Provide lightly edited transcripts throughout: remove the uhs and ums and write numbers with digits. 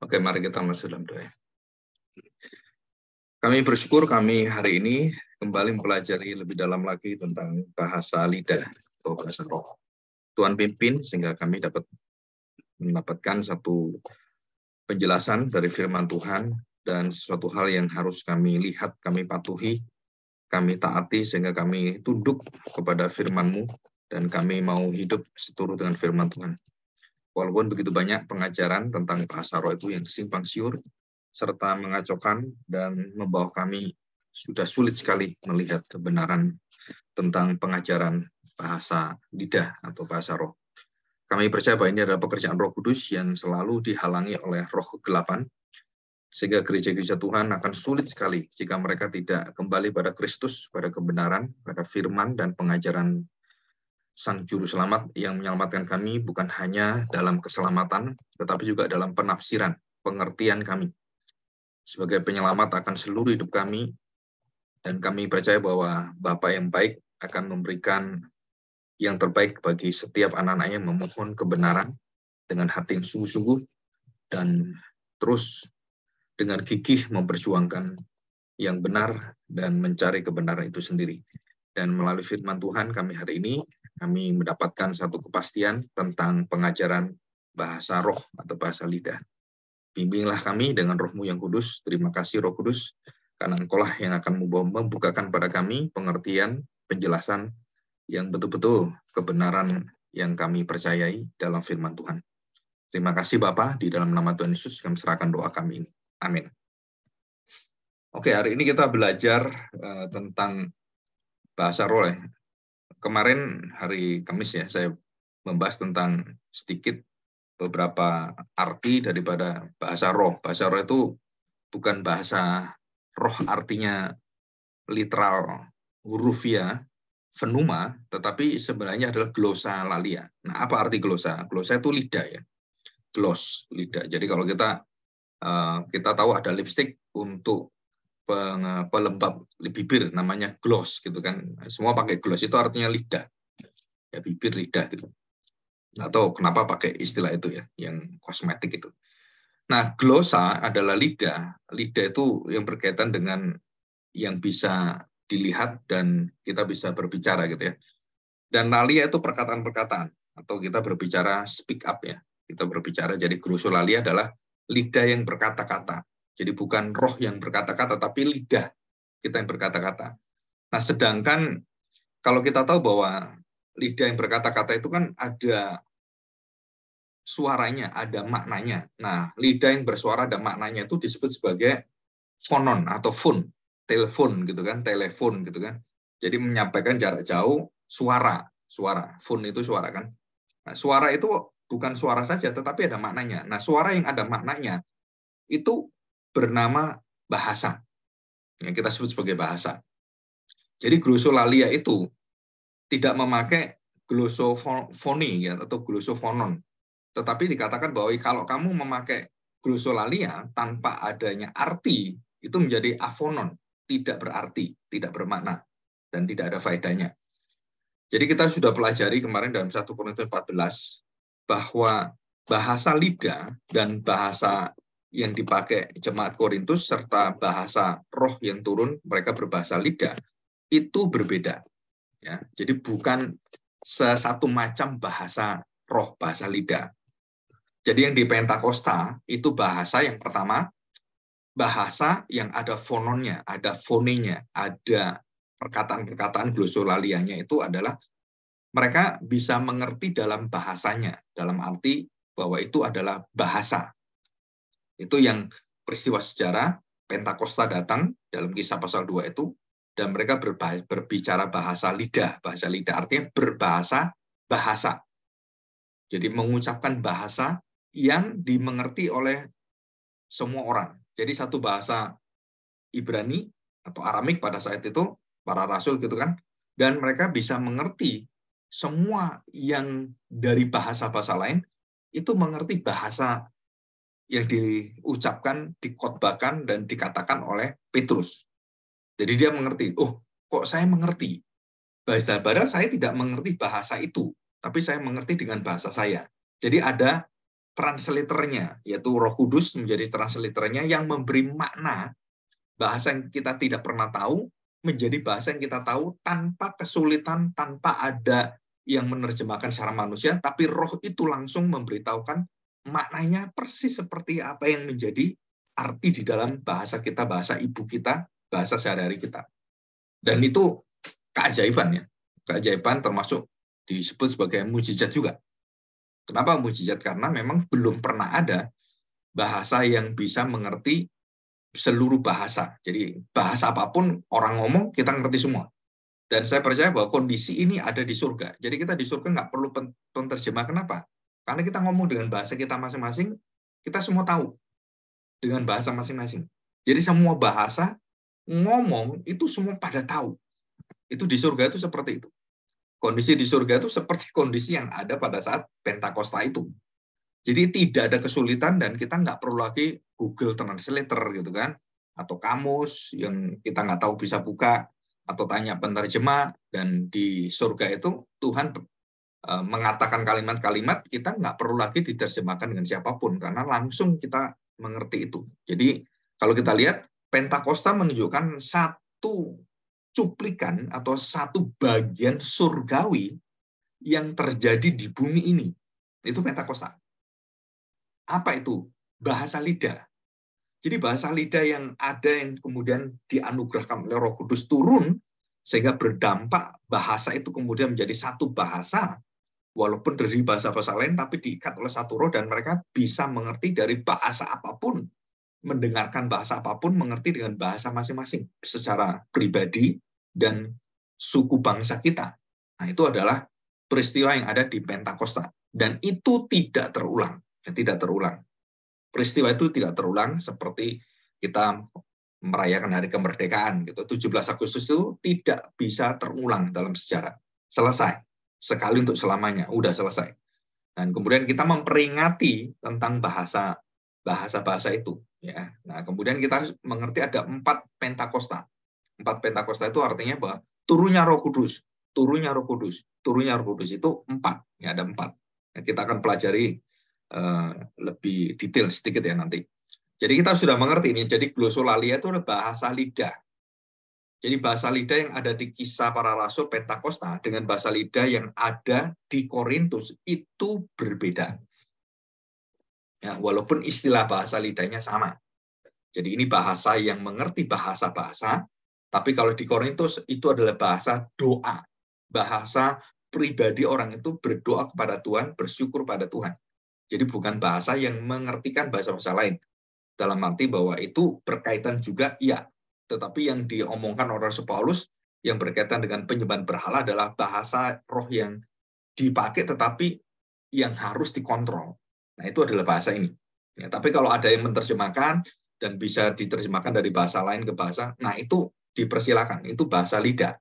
Oke, mari kita masuk dalam doa. Kami bersyukur kami hari ini kembali mempelajari lebih dalam lagi tentang bahasa lidah atau bahasa roh. Tuhan pimpin sehingga kami dapat mendapatkan satu penjelasan dari firman Tuhan dan sesuatu hal yang harus kami lihat, kami patuhi, kami taati sehingga kami tunduk kepada firman-Mu dan kami mau hidup seturut dengan firman Tuhan. Walaupun begitu banyak pengajaran tentang bahasa roh itu yang simpang siur, serta mengacaukan dan membawa kami sudah sulit sekali melihat kebenaran tentang pengajaran bahasa lidah atau bahasa roh. Kami percaya bahwa ini adalah pekerjaan Roh Kudus yang selalu dihalangi oleh roh kegelapan, sehingga gereja-gereja Tuhan akan sulit sekali jika mereka tidak kembali pada Kristus, pada kebenaran, pada firman dan pengajaran Sang Juru Selamat yang menyelamatkan kami bukan hanya dalam keselamatan, tetapi juga dalam penafsiran, pengertian kami sebagai penyelamat akan seluruh hidup kami, dan kami percaya bahwa Bapa yang baik akan memberikan yang terbaik bagi setiap anak-anaknya yang memohon kebenaran dengan hati yang sungguh-sungguh dan terus dengan gigih memperjuangkan yang benar dan mencari kebenaran itu sendiri. Dan melalui firman Tuhan kami hari ini, kami mendapatkan satu kepastian tentang pengajaran bahasa roh atau bahasa lidah. Bimbinglah kami dengan Roh-Mu yang kudus. Terima kasih Roh Kudus, karena Engkau-lah yang akan membukakan pada kami pengertian, penjelasan yang betul-betul kebenaran yang kami percayai dalam firman Tuhan. Terima kasih Bapa, di dalam nama Tuhan Yesus kami serahkan doa kami ini. Amin. Oke, hari ini kita belajar tentang bahasa roh. Kemarin hari Kamis ya, saya membahas tentang sedikit beberapa arti daripada bahasa roh. Bahasa roh itu bukan bahasa roh artinya literal, hurufiah, fenuma, tetapi sebenarnya adalah glosalalia. Nah, apa arti glosa? Glosa itu lidah ya. Gloss, lidah. Jadi kalau kita tahu ada lipstik untuk pelembab bibir namanya gloss gitu kan. Semua pakai gloss, itu artinya lidah. Ya, bibir lidah gitu. Nggak tahu kenapa pakai istilah itu ya, yang kosmetik itu. Nah, glosa adalah lidah. Lidah itu yang berkaitan dengan yang bisa dilihat dan kita bisa berbicara gitu ya. Dan nalia itu perkataan-perkataan atau kita berbicara speak up ya. Kita berbicara, jadi glosolalia adalah lidah yang berkata-kata. Jadi bukan roh yang berkata-kata, tapi lidah kita yang berkata-kata. Nah, sedangkan kalau kita tahu bahwa lidah yang berkata-kata itu kan ada suaranya, ada maknanya. Nah, lidah yang bersuara ada maknanya itu disebut sebagai fonon atau phone, telepon gitu kan, telepon gitu kan. Jadi menyampaikan jarak jauh suara. Phone itu suara kan. Nah, suara itu bukan suara saja, tetapi ada maknanya. Nah, suara yang ada maknanya itu bernama bahasa. Yang kita sebut sebagai bahasa. Jadi glosolalia itu tidak memakai glosofoni ya, atau glosofonon. Tetapi dikatakan bahwa kalau kamu memakai glosolalia tanpa adanya arti, itu menjadi afonon, tidak berarti, tidak bermakna, dan tidak ada faedahnya. Jadi kita sudah pelajari kemarin dalam 1 Korintus 14 bahwa bahasa lidah dan bahasa yang dipakai jemaat Korintus serta bahasa roh yang turun, mereka berbahasa lidah, itu berbeda. Ya, jadi bukan satu macam bahasa roh, bahasa lidah. Jadi yang di Pentakosta itu bahasa yang pertama, bahasa yang ada fononnya, ada fonenya, ada perkataan-perkataan glosolalianya itu adalah mereka bisa mengerti dalam bahasanya, dalam arti bahwa itu adalah bahasa. Itu yang peristiwa sejarah Pentakosta datang dalam Kisah pasal 2 itu, dan mereka berbicara bahasa lidah artinya berbahasa bahasa. Jadi mengucapkan bahasa yang dimengerti oleh semua orang. Jadi satu bahasa Ibrani atau Aramik pada saat itu, para rasul gitu kan, dan mereka bisa mengerti semua yang dari bahasa-bahasa lain, itu mengerti bahasa yang diucapkan, dikhotbahkan, dan dikatakan oleh Petrus. Jadi dia mengerti, oh kok saya mengerti? Padahal saya tidak mengerti bahasa itu, tapi saya mengerti dengan bahasa saya. Jadi ada translatornya, yaitu Roh Kudus menjadi translatornya yang memberi makna bahasa yang kita tidak pernah tahu menjadi bahasa yang kita tahu tanpa kesulitan, tanpa ada yang menerjemahkan secara manusia, tapi Roh itu langsung memberitahukan maknanya persis seperti apa yang menjadi arti di dalam bahasa kita, bahasa ibu kita, bahasa sehari-hari kita. Dan itu keajaiban ya. Keajaiban termasuk disebut sebagai mujizat juga. Kenapa mujizat? Karena memang belum pernah ada bahasa yang bisa mengerti seluruh bahasa. Jadi bahasa apapun orang ngomong, kita ngerti semua. Dan saya percaya bahwa kondisi ini ada di surga. Jadi kita di surga nggak perlu penerjemah. Kenapa? Karena kita ngomong dengan bahasa kita masing-masing, kita semua tahu dengan bahasa masing-masing. Jadi semua bahasa ngomong itu semua pada tahu. Itu di surga itu seperti itu. Kondisi di surga itu seperti kondisi yang ada pada saat Pentakosta itu. Jadi tidak ada kesulitan dan kita nggak perlu lagi Google Translator gitu kan, atau kamus yang kita nggak tahu bisa buka, atau tanya penerjemah. Dan di surga itu Tuhan mengatakan kalimat-kalimat, kita nggak perlu lagi diterjemahkan dengan siapapun karena langsung kita mengerti itu. Jadi kalau kita lihat Pentakosta menunjukkan satu cuplikan atau satu bagian surgawi yang terjadi di bumi ini. Itu Pentakosta. Apa itu? Bahasa lidah. Jadi bahasa lidah yang ada yang kemudian dianugerahkan oleh Roh Kudus turun, sehingga berdampak bahasa itu kemudian menjadi satu bahasa, walaupun dari bahasa-bahasa lain, tapi diikat oleh satu roh, dan mereka bisa mengerti dari bahasa apapun, mendengarkan bahasa apapun, mengerti dengan bahasa masing-masing, secara pribadi dan suku bangsa kita. Nah, itu adalah peristiwa yang ada di Pentakosta. Dan itu tidak terulang. Tidak terulang. Peristiwa itu tidak terulang seperti kita merayakan hari kemerdekaan gitu. 17 Agustus itu tidak bisa terulang dalam sejarah. Selesai. Sekali untuk selamanya, udah selesai. Dan kemudian kita memperingati tentang bahasa itu ya. Nah, kemudian kita mengerti ada 4 Pentakosta. 4 Pentakosta itu artinya bahwa turunnya Roh Kudus, turunnya Roh Kudus, turunnya Roh Kudus itu 4. Ya, ada 4. Nah, kita akan pelajari lebih detail sedikit ya nanti. Jadi kita sudah mengerti ini. Jadi glosolalia itu adalah bahasa lidah. Jadi bahasa lidah yang ada di Kisah Para Rasul Pentakosta dengan bahasa lidah yang ada di Korintus itu berbeda. Ya, walaupun istilah bahasa lidahnya sama. Jadi ini bahasa yang mengerti bahasa-bahasa, tapi kalau di Korintus itu adalah bahasa doa. Bahasa pribadi orang itu berdoa kepada Tuhan, bersyukur pada Tuhan. Jadi bukan bahasa yang mengertikan bahasa-bahasa lain. Dalam arti bahwa itu berkaitan juga, iya. Tetapi yang diomongkan oleh Rasul Paulus yang berkaitan dengan penyembahan berhala adalah bahasa roh yang dipakai tetapi yang harus dikontrol. Nah, itu adalah bahasa ini. Ya, tapi kalau ada yang menerjemahkan dan bisa diterjemahkan dari bahasa lain ke bahasa, nah itu dipersilakan. Itu bahasa lidah.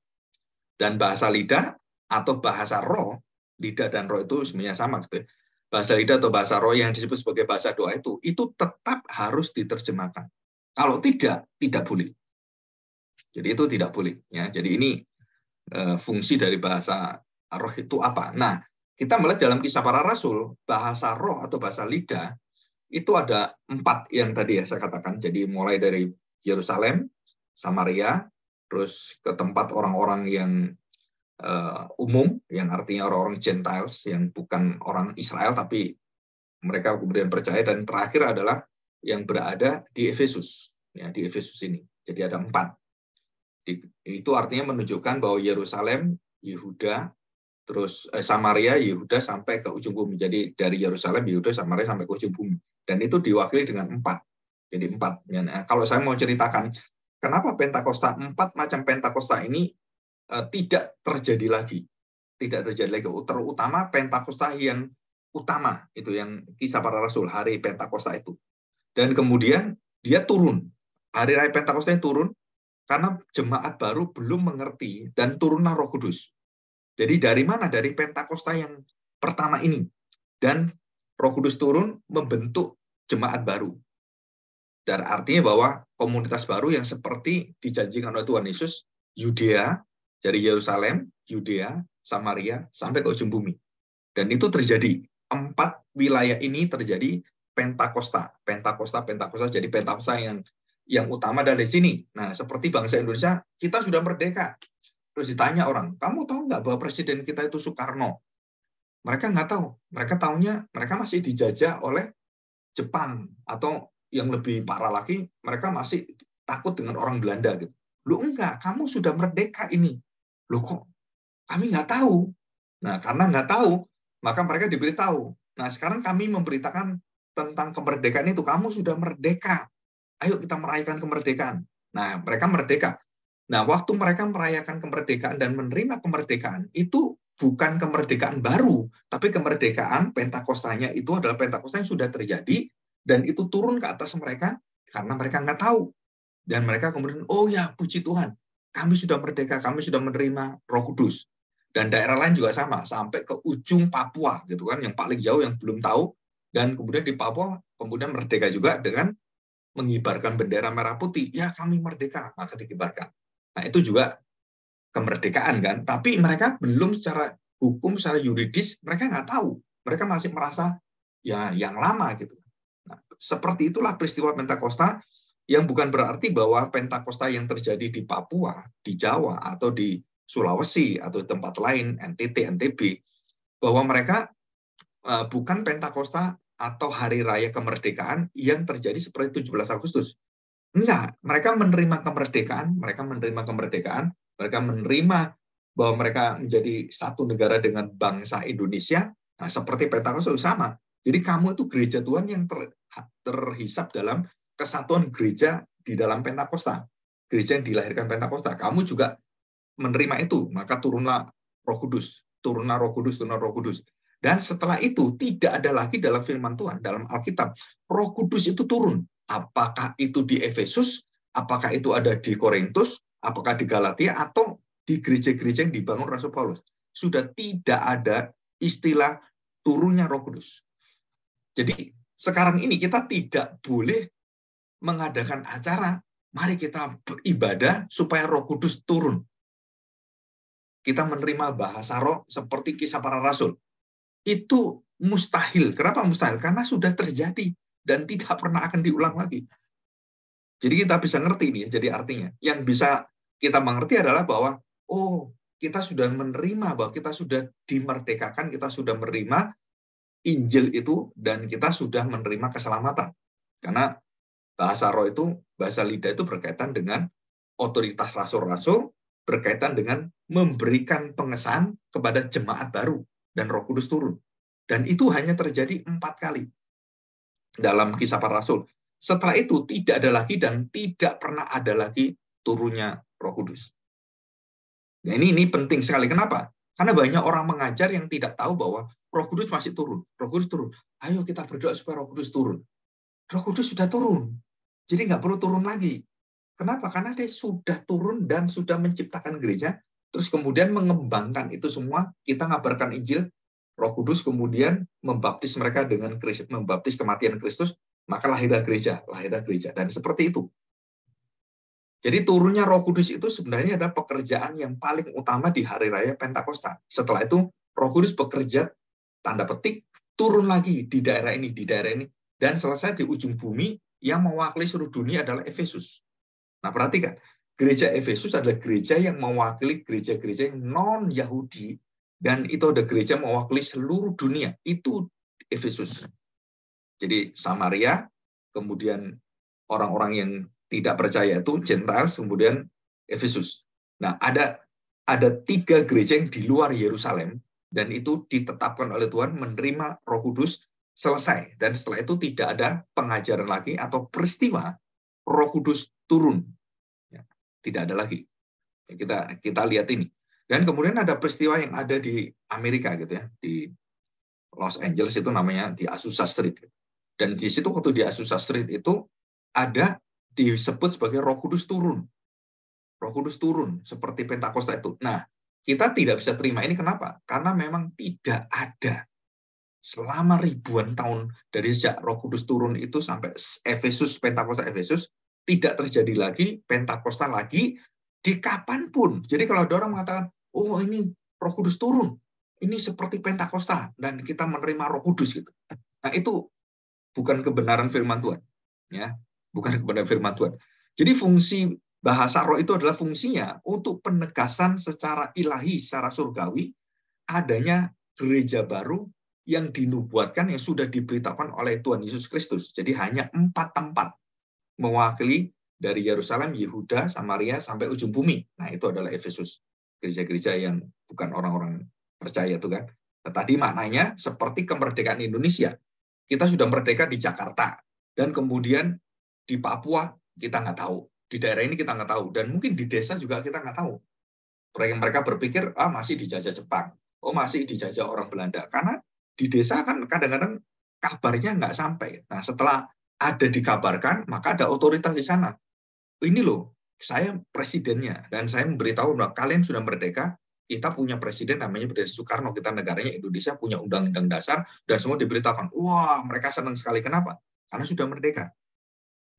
Dan bahasa lidah atau bahasa roh, lidah dan roh itu sebenarnya sama gitu ya. Bahasa lidah atau bahasa roh yang disebut sebagai bahasa doa itu tetap harus diterjemahkan. Kalau tidak boleh. Jadi itu tidak boleh. Ya. Jadi ini fungsi dari bahasa roh itu apa? Nah, kita melihat dalam Kisah Para Rasul, bahasa roh atau bahasa lidah itu ada 4 yang tadi ya saya katakan. Jadi mulai dari Yerusalem, Samaria, terus ke tempat orang-orang yang umum, yang artinya orang-orang Gentiles, yang bukan orang Israel, tapi mereka kemudian percaya, dan terakhir adalah yang berada di Efesus, ya, di Efesus ini. Jadi ada 4. Itu artinya menunjukkan bahwa Yerusalem, Yehuda, terus Samaria, Yehuda sampai ke ujung bumi. Jadi dari Yerusalem, Yehuda, Samaria sampai ke ujung bumi. Dan itu diwakili dengan 4. Jadi 4. Nah, kalau saya mau ceritakan kenapa Pentakosta, 4 macam Pentakosta ini tidak terjadi lagi. Tidak terjadi lagi. Terutama Pentakosta yang utama, itu yang Kisah Para Rasul, hari Pentakosta itu. Dan kemudian dia turun. Hari Raya Pentakosta turun karena jemaat baru belum mengerti dan turunlah Roh Kudus. Jadi dari mana? Dari Pentakosta yang pertama ini. Dan Roh Kudus turun membentuk jemaat baru. Dan artinya bahwa komunitas baru yang seperti dijanjikan oleh Tuhan Yesus, Yudea, dari Yerusalem, Yudea, Samaria, sampai ke ujung bumi. Dan itu terjadi. 4 wilayah ini terjadi Pentakosta. Jadi Pentakosta yang utama dari sini. Nah, seperti bangsa Indonesia, kita sudah merdeka. Terus ditanya orang, kamu tahu nggak bahwa presiden kita itu Soekarno? Mereka nggak tahu. Mereka tahunya mereka masih dijajah oleh Jepang, atau yang lebih parah lagi, mereka masih takut dengan orang Belanda gitu. Lu enggak, kamu sudah merdeka ini. Lu kok kami nggak tahu? Nah, karena nggak tahu, maka mereka diberitahu. Nah, sekarang kami memberitakan tentang kemerdekaan itu. Kamu sudah merdeka. Ayo kita merayakan kemerdekaan. Nah, mereka merdeka. Nah, waktu mereka merayakan kemerdekaan dan menerima kemerdekaan, itu bukan kemerdekaan baru, tapi kemerdekaan Pentakostanya itu adalah Pentakosta yang sudah terjadi, dan itu turun ke atas mereka karena mereka nggak tahu. Dan mereka kemudian, oh ya, puji Tuhan, kami sudah merdeka, kami sudah menerima Roh Kudus. Dan daerah lain juga sama, sampai ke ujung Papua, gitu kan, yang paling jauh yang belum tahu. Dan kemudian di Papua kemudian merdeka juga dengan mengibarkan bendera merah putih. Ya, kami merdeka, maka dikibarkan. Nah, itu juga kemerdekaan kan, tapi mereka belum secara hukum, secara yuridis, mereka nggak tahu. Mereka masih merasa ya yang lama gitu. Nah, seperti itulah peristiwa Pentakosta, yang bukan berarti bahwa Pentakosta yang terjadi di Papua, di Jawa, atau di Sulawesi, atau di tempat lain, NTT, NTB, bahwa mereka bukan Pentakosta atau hari raya kemerdekaan yang terjadi seperti 17 Agustus. Enggak, mereka menerima kemerdekaan, mereka menerima bahwa mereka menjadi satu negara dengan bangsa Indonesia. Nah, seperti Pentakosta sama. Jadi kamu itu gereja Tuhan yang terhisap dalam kesatuan gereja di dalam Pentakosta. Gereja yang dilahirkan Pentakosta. Kamu juga menerima itu, maka turunlah Roh Kudus, turunlah Roh Kudus. Dan setelah itu tidak ada lagi dalam firman Tuhan, dalam Alkitab, Roh Kudus itu turun. Apakah itu di Efesus, apakah itu ada di Korintus, apakah di Galatia, atau di gereja-gereja yang dibangun Rasul Paulus. Sudah tidak ada istilah turunnya Roh Kudus. Jadi sekarang ini kita tidak boleh mengadakan acara, mari kita beribadah supaya Roh Kudus turun. Kita menerima bahasa roh seperti Kisah Para Rasul. Itu mustahil. Kenapa mustahil? Karena sudah terjadi dan tidak pernah akan diulang lagi. Jadi kita bisa ngerti ini. Jadi artinya yang bisa kita mengerti adalah bahwa oh, kita sudah menerima, bahwa kita sudah dimerdekakan, kita sudah menerima Injil itu, dan kita sudah menerima keselamatan. Karena bahasa roh itu, bahasa lidah itu berkaitan dengan otoritas rasul-rasul, berkaitan dengan memberikan pengesahan kepada jemaat baru, dan Roh Kudus turun. Dan itu hanya terjadi 4 kali dalam Kisah Para Rasul. Setelah itu tidak ada lagi dan tidak pernah ada lagi turunnya Roh Kudus. Nah, ini penting sekali. Kenapa? Karena banyak orang mengajar yang tidak tahu bahwa Roh Kudus masih turun. Roh Kudus turun. Ayo kita berdoa supaya Roh Kudus turun. Roh Kudus sudah turun. Jadi nggak perlu turun lagi. Kenapa? Karena dia sudah turun dan sudah menciptakan gereja, terus kemudian mengembangkan itu semua. Kita ngabarkan Injil, Roh Kudus kemudian membaptis mereka dengan membaptis kematian Kristus, maka lahirlah gereja. Dan seperti itu. Jadi turunnya Roh Kudus itu sebenarnya adalah pekerjaan yang paling utama di hari raya Pentakosta. Setelah itu Roh Kudus bekerja, tanda petik, turun lagi di daerah ini, dan selesai di ujung bumi. Yang mewakili seluruh dunia adalah Efesus. Nah, perhatikan, gereja Efesus adalah gereja yang mewakili gereja-gereja yang non-Yahudi, dan itu ada gereja mewakili seluruh dunia. Itu Efesus. Jadi Samaria, kemudian orang-orang yang tidak percaya itu Gentiles, kemudian Efesus. Nah, ada 3 gereja yang di luar Yerusalem, dan itu ditetapkan oleh Tuhan menerima Roh Kudus, selesai. Dan setelah itu tidak ada pengajaran lagi atau peristiwa Roh Kudus turun. Ya, tidak ada lagi. Kita lihat ini. Dan kemudian ada peristiwa yang ada di Amerika gitu ya, di Los Angeles itu namanya di Azusa Street. Dan di situ waktu di Azusa Street itu ada disebut sebagai Roh Kudus turun. Roh Kudus turun seperti Pentakosta itu. Nah, kita tidak bisa terima ini kenapa? Karena memang tidak ada selama ribuan tahun dari sejak Roh Kudus turun itu sampai Efesus, Pentakosta Efesus, tidak terjadi lagi Pentakosta lagi di kapanpun. Jadi kalau ada orang mengatakan, oh ini Roh Kudus turun, ini seperti Pentakosta dan kita menerima Roh Kudus gitu. Nah, itu bukan kebenaran firman Tuhan, ya. Bukan kebenaran firman Tuhan. Jadi fungsi bahasa roh itu adalah fungsinya untuk penegasan secara ilahi, secara surgawi, adanya gereja baru yang dinubuatkan, yang sudah diberitakan oleh Tuhan Yesus Kristus. Jadi hanya 4 tempat mewakili dari Yerusalem, Yehuda, Samaria, sampai ujung bumi. Nah, itu adalah Efesus. Gereja-gereja yang bukan orang-orang percaya itu kan. Nah, tadi maknanya seperti kemerdekaan Indonesia. Kita sudah merdeka di Jakarta, dan kemudian di Papua kita nggak tahu, di daerah ini kita nggak tahu, dan mungkin di desa juga kita nggak tahu. Mereka berpikir, masih dijajah Jepang, masih dijajah orang Belanda, karena di desa kan kadang-kadang kabarnya nggak sampai. Nah, setelah ada dikabarkan, maka ada otoritas di sana. Ini loh, saya presidennya, dan saya memberitahu bahwa kalian sudah merdeka, kita punya presiden namanya Presiden Soekarno, kita negaranya Indonesia punya undang-undang dasar, dan semua diberitakan. Wah, mereka senang sekali. Kenapa? Karena sudah merdeka.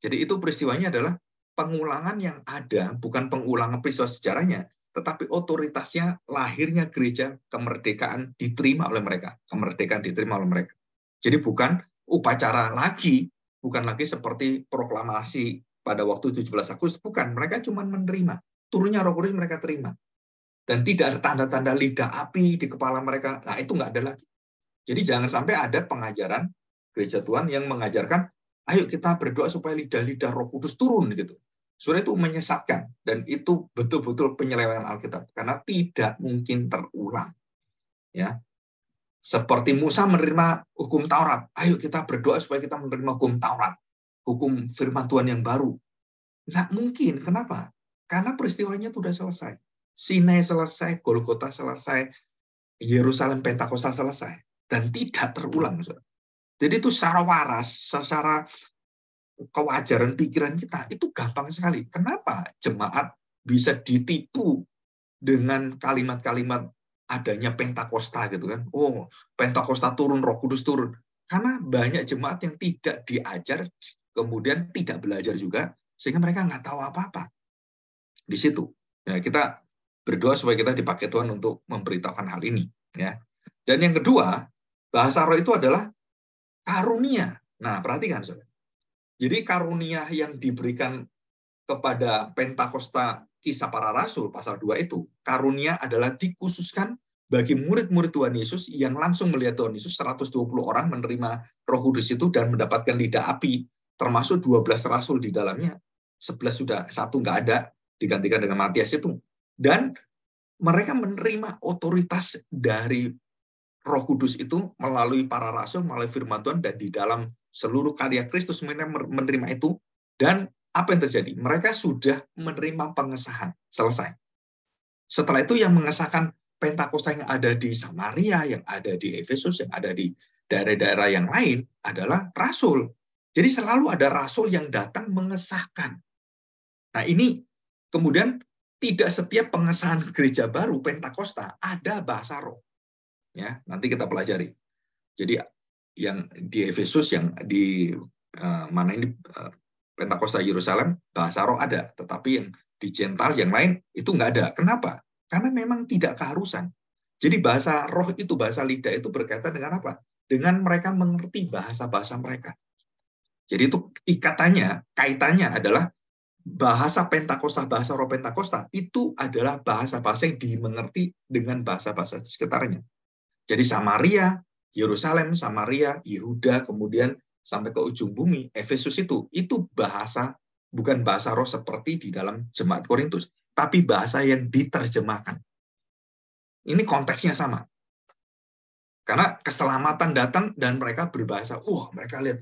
Jadi itu peristiwanya adalah pengulangan yang ada, bukan pengulangan peristiwa sejarahnya, tetapi otoritasnya lahirnya gereja, kemerdekaan diterima oleh mereka. Kemerdekaan diterima oleh mereka. Jadi bukan upacara lagi, bukan lagi seperti proklamasi pada waktu 17 Agustus, bukan. Mereka cuma menerima. Turunnya Roh Kudus mereka terima. Dan tidak ada tanda-tanda lidah api di kepala mereka. Nah, itu nggak ada lagi. Jadi jangan sampai ada pengajaran gereja Tuhan yang mengajarkan, ayo kita berdoa supaya lidah-lidah Roh Kudus turun gitu. Sebenarnya itu menyesatkan, dan itu betul-betul penyelewengan Alkitab, karena tidak mungkin terulang. Ya, seperti Musa menerima hukum Taurat, ayo kita berdoa supaya kita menerima hukum Taurat, hukum firman Tuhan yang baru. Nggak mungkin. Kenapa? Karena peristiwanya sudah selesai. Sinai selesai, Golgota selesai, Yerusalem Pentakosta selesai, dan tidak terulang. Jadi itu secara waras, secara kewajaran pikiran kita, itu gampang sekali. Kenapa jemaat bisa ditipu dengan kalimat-kalimat adanya Pentakosta gitu kan? Oh, Pentakosta turun, Roh Kudus turun. Karena banyak jemaat yang tidak diajar, kemudian tidak belajar juga, sehingga mereka nggak tahu apa-apa. Di situ. Ya, kita berdoa supaya kita dipakai Tuhan untuk memberitahukan hal ini. Ya. Dan yang kedua, bahasa roh itu adalah karunia. Nah, perhatikan, saudara. Jadi karunia yang diberikan kepada Pentakosta Kisah Para Rasul pasal 2 itu, karunia adalah dikhususkan bagi murid-murid Tuhan Yesus yang langsung melihat Tuhan Yesus. 120 orang menerima Roh Kudus itu dan mendapatkan lidah api, termasuk 12 rasul di dalamnya. 11 sudah, 1 nggak ada, digantikan dengan Matias itu. Dan mereka menerima otoritas dari Roh Kudus itu melalui para rasul, melalui firman Tuhan, dan di dalam seluruh karya Kristus menerima itu. Dan apa yang terjadi? Mereka sudah menerima pengesahan. Selesai. Setelah itu yang mengesahkan Pentakosta yang ada di Samaria, yang ada di Efesus, yang ada di daerah-daerah yang lain adalah rasul. Jadi selalu ada rasul yang datang mengesahkan. Nah, ini kemudian tidak setiap pengesahan gereja baru Pentakosta ada bahasa roh. Ya, nanti kita pelajari. Jadi yang di Efesus, yang di mana ini Pentakosta Yerusalem, bahasa roh ada, tetapi yang di Gentile yang lain itu nggak ada. Kenapa? Karena memang tidak keharusan. Jadi bahasa roh itu, bahasa lidah itu berkaitan dengan apa? Dengan mereka mengerti bahasa-bahasa mereka. Jadi itu kaitannya adalah bahasa Pentakosta, bahasa roh Pentakosta itu adalah bahasa-bahasa yang dimengerti dengan bahasa-bahasa sekitarnya. Jadi Samaria, Yerusalem, Samaria, Yehuda, kemudian sampai ke ujung bumi, Efesus itu bahasa, bukan bahasa roh seperti di dalam jemaat Korintus, tapi bahasa yang diterjemahkan. Ini konteksnya sama. Karena keselamatan datang dan mereka berbahasa, mereka lihat,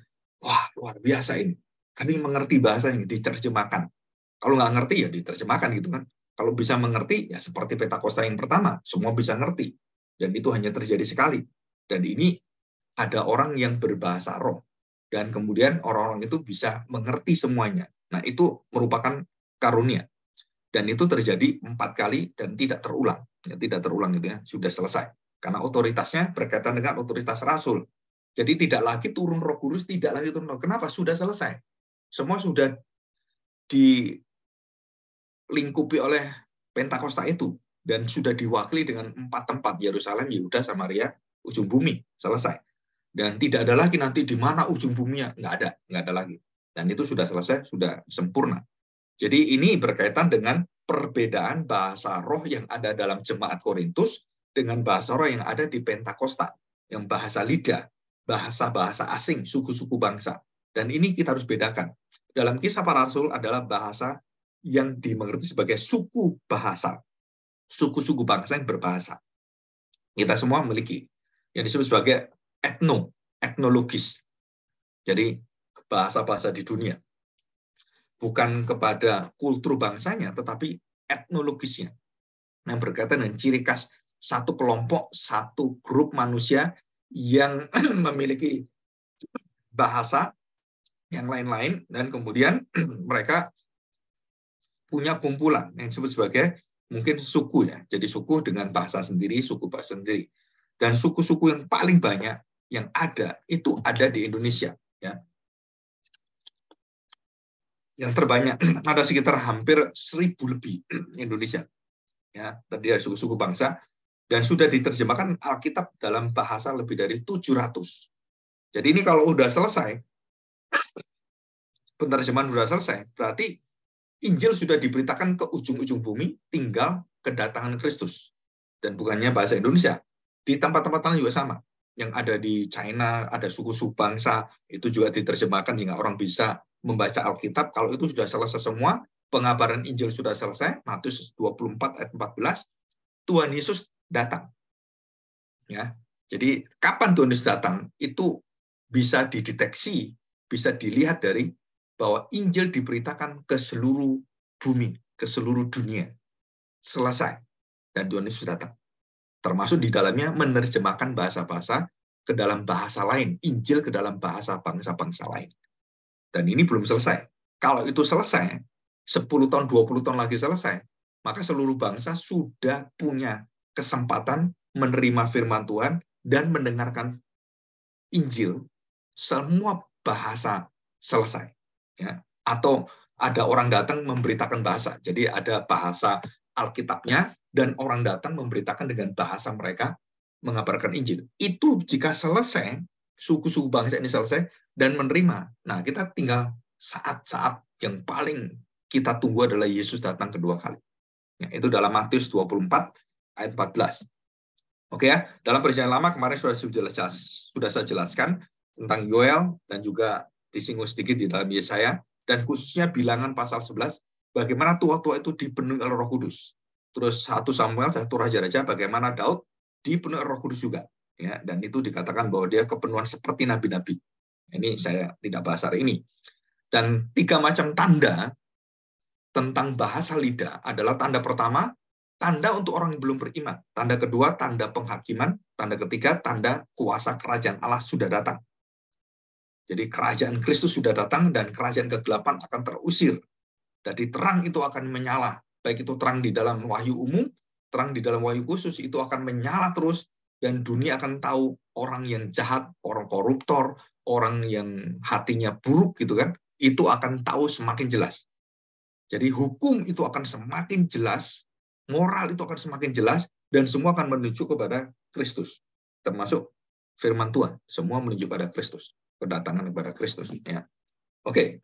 luar biasa ini. Kami mengerti bahasa yang diterjemahkan. Kalau nggak ngerti ya diterjemahkan gitu kan. Kalau bisa mengerti ya seperti Pentakosta yang pertama, semua bisa ngerti. Dan itu hanya terjadi sekali. Dan ini ada orang yang berbahasa roh. Dan kemudian orang-orang itu bisa mengerti semuanya. Nah, itu merupakan karunia. Dan itu terjadi 4 kali dan tidak terulang. Ya, tidak terulang gitu ya, sudah selesai. Karena otoritasnya berkaitan dengan otoritas rasul. Jadi tidak lagi turun Roh Kudus, tidak lagi turun roh. Kenapa? Sudah selesai. Semua sudah dilingkupi oleh Pentakosta itu. dan sudah diwakili dengan 4 tempat, Yerusalem, Yehuda, Samaria, ujung bumi, selesai. Dan tidak ada lagi nanti di mana ujung buminya, nggak ada lagi. Dan itu sudah selesai, sudah sempurna. Jadi ini berkaitan dengan perbedaan bahasa roh yang ada dalam jemaat Korintus dengan bahasa roh yang ada di Pentakosta, yang bahasa lidah, bahasa-bahasa asing, suku-suku bangsa. Dan ini kita harus bedakan. Dalam Kisah Para Rasul adalah bahasa yang dimengerti sebagai suku bahasa, suku-suku bangsa yang berbahasa. Kita semua memiliki yang disebut sebagai etnologis. Jadi bahasa-bahasa di dunia. Bukan kepada kultur bangsanya, tetapi etnologisnya. Yang berkaitan dengan ciri khas satu kelompok, satu grup manusia yang memiliki bahasa yang lain-lain, dan kemudian mereka punya kumpulan yang disebut sebagai mungkin suku ya. Jadi suku dengan bahasa sendiri, suku bahasa sendiri. Dan suku-suku yang paling banyak yang ada itu ada di Indonesia ya. Yang terbanyak ada sekitar hampir 1.000 lebih Indonesia. Ya, tadi ada suku-suku bangsa dan sudah diterjemahkan Alkitab dalam bahasa lebih dari 700. Jadi ini kalau udah selesai, penerjemahan sudah selesai, berarti Injil sudah diberitakan ke ujung-ujung bumi, tinggal kedatangan Kristus. Dan bukannya bahasa Indonesia. Di tempat-tempat lain juga sama. Yang ada di China, ada suku-suku bangsa, itu juga diterjemahkan sehingga orang bisa membaca Alkitab. Kalau itu sudah selesai semua, pengabaran Injil sudah selesai, Matius 24 ayat 14, Tuhan Yesus datang. Ya. Jadi kapan Tuhan Yesus datang, itu bisa dideteksi, bisa dilihat dari bahwa Injil diberitakan ke seluruh bumi, ke seluruh dunia. Selesai. Dan Tuhan Yesus datang. Termasuk di dalamnya menerjemahkan bahasa-bahasa ke dalam bahasa lain. Injil ke dalam bahasa bangsa-bangsa lain. Dan ini belum selesai. Kalau itu selesai, 10 tahun, 20 tahun lagi selesai, maka seluruh bangsa sudah punya kesempatan menerima firman Tuhan dan mendengarkan Injil. Semua bahasa selesai. Ya, atau ada orang datang memberitakan bahasa. Jadi ada bahasa Alkitabnya dan orang datang memberitakan dengan bahasa mereka mengabarkan Injil. Itu jika selesai, suku-suku bangsa ini selesai dan menerima. Nah, kita tinggal saat-saat yang paling kita tunggu adalah Yesus datang kedua kali. Ya, itu dalam Matius 24 ayat 14. Oke ya, dalam Perjanjian Lama kemarin sudah saya jelaskan tentang Yoel dan juga disinggung sedikit di dalam Yesaya, dan khususnya bilangan pasal 11, bagaimana tua-tua itu dipenuhi oleh Roh Kudus. Terus 1 Samuel, 1 Raja-Raja, bagaimana Daud dipenuhi Roh Kudus juga. Ya, dan itu dikatakan bahwa dia kepenuhan seperti nabi-nabi. Ini saya tidak bahas hari ini. Dan 3 macam tanda tentang bahasa lidah adalah tanda pertama, tanda untuk orang yang belum beriman. Tanda kedua, tanda penghakiman. Tanda ketiga, tanda kuasa kerajaan Allah sudah datang. Jadi kerajaan Kristus sudah datang dan kerajaan kegelapan akan terusir. Jadi terang itu akan menyala. Baik itu terang di dalam wahyu umum, terang di dalam wahyu khusus, itu akan menyala terus. Dan dunia akan tahu orang yang jahat, orang koruptor, orang yang hatinya buruk gitu kan, itu akan tahu semakin jelas. Jadi hukum itu akan semakin jelas, moral itu akan semakin jelas, dan semua akan menuju kepada Kristus. Termasuk firman Tuhan, semua menuju pada Kristus. Kedatangan kepada Kristus. Ya. Oke.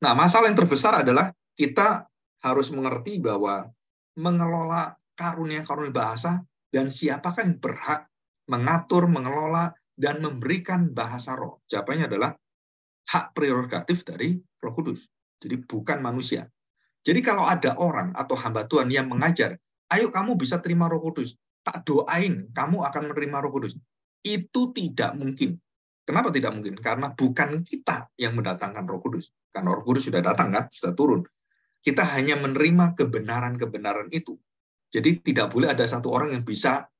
Nah, masalah yang terbesar adalah kita harus mengerti bahwa mengelola karunia-karunia bahasa dan siapakah yang berhak mengatur, mengelola, dan memberikan bahasa roh. Jawabannya adalah hak prerogatif dari Roh Kudus. Jadi bukan manusia. Jadi kalau ada orang atau hamba Tuhan yang mengajar, ayo kamu bisa terima Roh Kudus, tak doain kamu akan menerima Roh Kudus. Itu tidak mungkin. Kenapa tidak mungkin? Karena bukan kita yang mendatangkan Roh Kudus. Karena Roh Kudus sudah datang kan, sudah turun. Kita hanya menerima kebenaran-kebenaran itu. Jadi tidak boleh ada satu orang yang bisa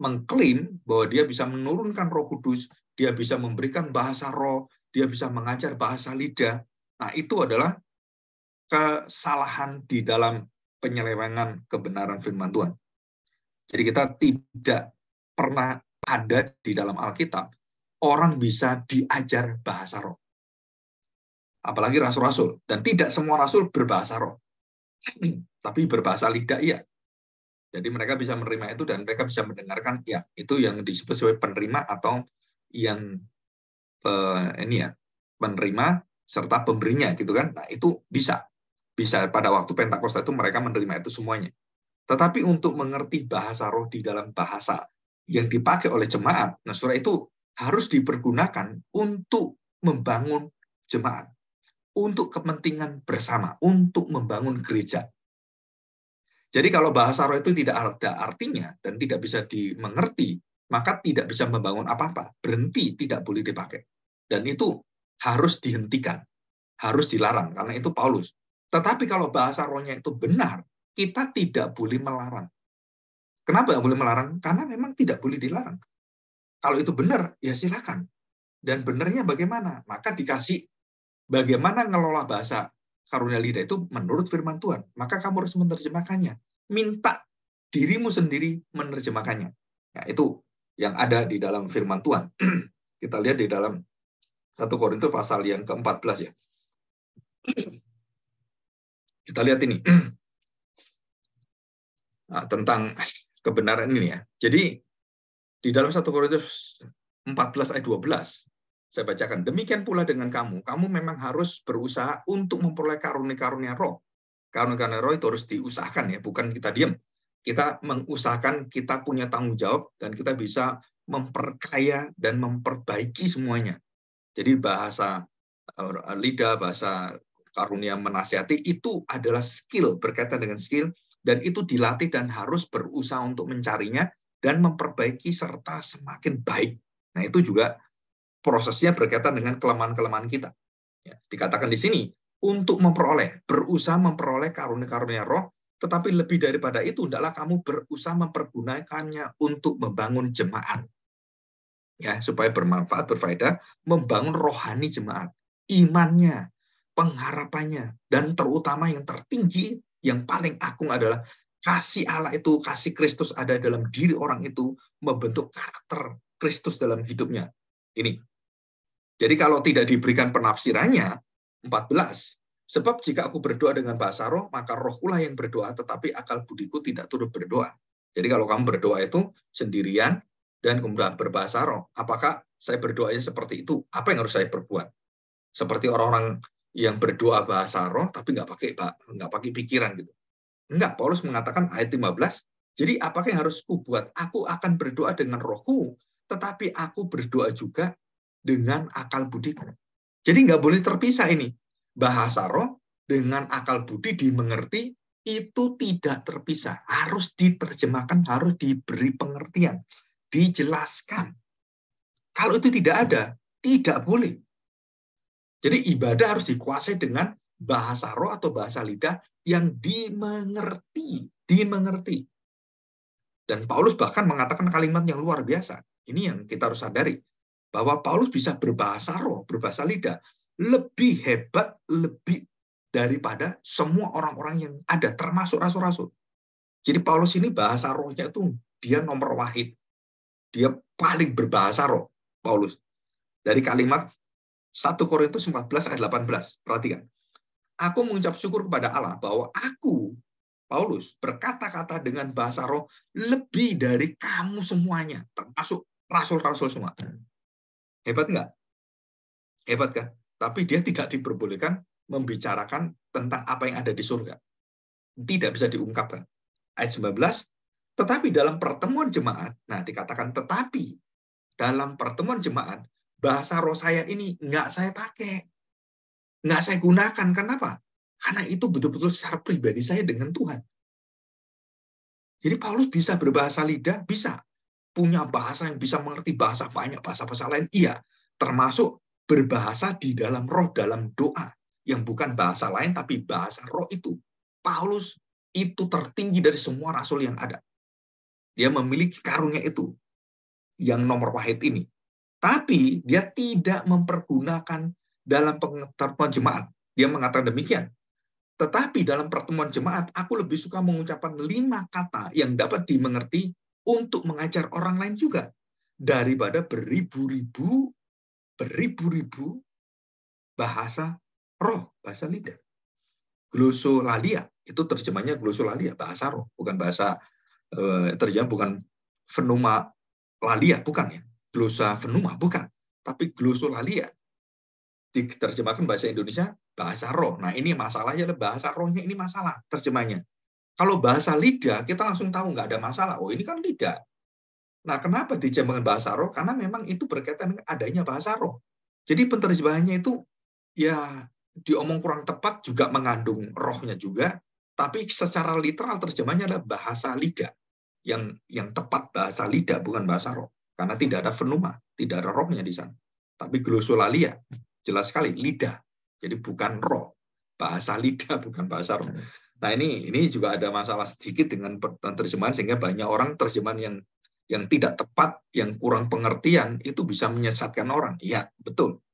mengklaim bahwa dia bisa menurunkan Roh Kudus, dia bisa memberikan bahasa roh, dia bisa mengajar bahasa lidah. Nah, itu adalah kesalahan di dalam penyelewengan kebenaran firman Tuhan. Jadi kita tidak pernah ada di dalam Alkitab orang bisa diajar bahasa roh. Apalagi rasul-rasul. Dan tidak semua rasul berbahasa roh. Tapi berbahasa lidah, iya. Jadi mereka bisa menerima itu dan mereka bisa mendengarkan, ya itu yang disebut sebagai penerima atau yang ini ya, penerima serta pemberinya gitu kan. Nah, itu bisa pada waktu Pentakosta itu mereka menerima itu semuanya. Tetapi untuk mengerti bahasa roh di dalam bahasa yang dipakai oleh jemaat, nah surah itu harus dipergunakan untuk membangun jemaat, untuk kepentingan bersama, untuk membangun gereja. Jadi kalau bahasa roh itu tidak ada artinya dan tidak bisa dimengerti, maka tidak bisa membangun apa-apa. Berhenti, tidak boleh dipakai. Dan itu harus dihentikan, harus dilarang, karena itu Paulus. Tetapi kalau bahasa rohnya itu benar, kita tidak boleh melarang. Kenapa tidak boleh melarang? Karena memang tidak boleh dilarang. Kalau itu benar, ya silakan. Dan benarnya bagaimana? Maka dikasih bagaimana ngelola bahasa karunia lidah itu menurut firman Tuhan. Maka kamu harus menerjemahkannya. Minta dirimu sendiri menerjemahkannya. Nah, itu yang ada di dalam firman Tuhan. Kita lihat di dalam 1 Korintus pasal yang ke-14 ya. Kita lihat ini. Nah, tentang kebenaran ini ya. Jadi di dalam 1 Korintus 14 ayat 12 saya bacakan, demikian pula dengan kamu memang harus berusaha untuk memperoleh karunia-karunia roh. Karunia-karunia roh itu harus diusahakan ya, bukan kita diam. Kita mengusahakan, kita punya tanggung jawab, dan kita bisa memperkaya dan memperbaiki semuanya. Jadi bahasa lidah, bahasa karunia menasihati, itu adalah skill, berkaitan dengan skill, dan itu dilatih dan harus berusaha untuk mencarinya, dan memperbaiki serta semakin baik. Nah itu juga prosesnya berkaitan dengan kelemahan-kelemahan kita. Ya, dikatakan di sini, untuk berusaha memperoleh karunia-karunia roh, tetapi lebih daripada itu, hendaklah kamu berusaha mempergunakannya untuk membangun jemaat. Ya, supaya bermanfaat, berfaedah, membangun rohani jemaat, imannya, pengharapannya, dan terutama yang tertinggi, yang paling agung adalah kasih Allah itu, kasih Kristus ada dalam diri orang itu, membentuk karakter Kristus dalam hidupnya. Ini. Jadi kalau tidak diberikan penafsirannya, 14, sebab jika aku berdoa dengan bahasa roh, maka rohkulah yang berdoa, tetapi akal budiku tidak turut berdoa. Jadi kalau kamu berdoa itu sendirian, dan kemudian berbahasa roh, apakah saya berdoanya seperti itu? Apa yang harus saya perbuat? Seperti orang-orang yang berdoa bahasa roh, tapi nggak pakai pikiran gitu. Enggak, Paulus mengatakan ayat 15, jadi apakah yang harus kubuat? Aku akan berdoa dengan rohku, tetapi aku berdoa juga dengan akal budiku. Jadi nggak boleh terpisah ini. Bahasa roh dengan akal budi dimengerti, itu tidak terpisah. Harus diterjemahkan, harus diberi pengertian, dijelaskan. Kalau itu tidak ada, tidak boleh. Jadi ibadah harus dikuasai dengan bahasa roh atau bahasa lidah yang dimengerti. Dan Paulus bahkan mengatakan kalimat yang luar biasa. Ini yang kita harus sadari. Bahwa Paulus bisa berbahasa roh, berbahasa lidah, lebih hebat, lebih daripada semua orang-orang yang ada, termasuk rasul-rasul. Jadi Paulus ini bahasa rohnya itu dia nomor wahid. Dia paling berbahasa roh, Paulus. Dari kalimat 1 Korintus 14 ayat 18. Perhatikan. Aku mengucap syukur kepada Allah bahwa aku, Paulus, berkata-kata dengan bahasa roh lebih dari kamu semuanya, termasuk rasul-rasul semua. Hebat nggak? Hebat kan? Tapi dia tidak diperbolehkan membicarakan tentang apa yang ada di surga. Tidak bisa diungkapkan. Ayat 19, tetapi dalam pertemuan jemaat, nah dikatakan tetapi dalam pertemuan jemaat, bahasa roh saya ini nggak saya pakai. Nggak saya gunakan. Kenapa? Karena itu betul-betul secara pribadi saya dengan Tuhan. Jadi Paulus bisa berbahasa lidah, bisa. Punya bahasa yang bisa mengerti bahasa banyak, bahasa-bahasa lain, iya. Termasuk berbahasa di dalam roh, dalam doa. Yang bukan bahasa lain, tapi bahasa roh itu. Paulus itu tertinggi dari semua rasul yang ada. Dia memiliki karunia itu. Yang nomor wahid ini. Tapi dia tidak mempergunakan dalam pertemuan jemaat. Dia mengatakan demikian. Tetapi dalam pertemuan jemaat, aku lebih suka mengucapkan 5 kata yang dapat dimengerti untuk mengajar orang lain juga. Daripada beribu-ribu bahasa roh, bahasa lidah. Glosolalia, itu terjemahnya glosolalia, bahasa roh, bukan bahasa terjemah bukan pneuma lalia, bukan ya. Glosa pneuma, bukan. Tapi glosolalia. Diterjemahkan bahasa Indonesia, bahasa roh. Nah, ini masalahnya, bahasa rohnya ini masalah terjemahnya. Kalau bahasa lidah, kita langsung tahu nggak ada masalah. Oh, ini kan lidah. Nah, kenapa diterjemahkan bahasa roh? Karena memang itu berkaitan dengan adanya bahasa roh. Jadi penerjemahannya itu ya diomong kurang tepat juga mengandung rohnya juga, tapi secara literal terjemahnya adalah bahasa lidah. Yang tepat bahasa lidah, bukan bahasa roh. Karena tidak ada pneuma, tidak ada rohnya di sana. Tapi glosolalia, jelas sekali lidah. Jadi bukan roh, bahasa lidah bukan bahasa roh. Nah, ini juga ada masalah sedikit dengan terjemahan, sehingga banyak orang terjemahan yang tidak tepat, yang kurang pengertian itu bisa menyesatkan orang. Iya, betul.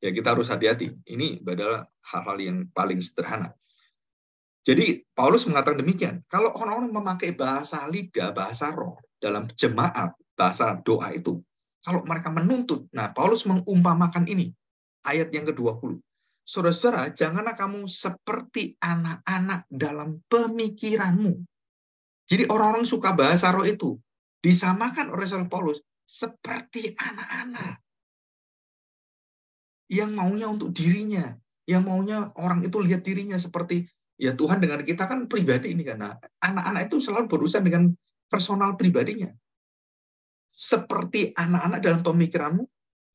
Ya, kita harus hati-hati. Ini adalah hal-hal yang paling sederhana. Jadi Paulus mengatakan demikian. Kalau orang-orang memakai bahasa lidah, bahasa roh dalam jemaat, bahasa doa itu, kalau mereka menuntut, nah Paulus mengumpamakan ini, ayat yang ke-20. Saudara-saudara, janganlah kamu seperti anak-anak dalam pemikiranmu. Jadi orang-orang suka bahasa roh itu disamakan oleh Rasul Paulus seperti anak-anak yang maunya untuk dirinya, yang maunya orang itu lihat dirinya seperti ya Tuhan dengan kita kan pribadi ini kan. Nah, anak-anak itu selalu berurusan dengan personal pribadinya. Seperti anak-anak dalam pemikiranmu,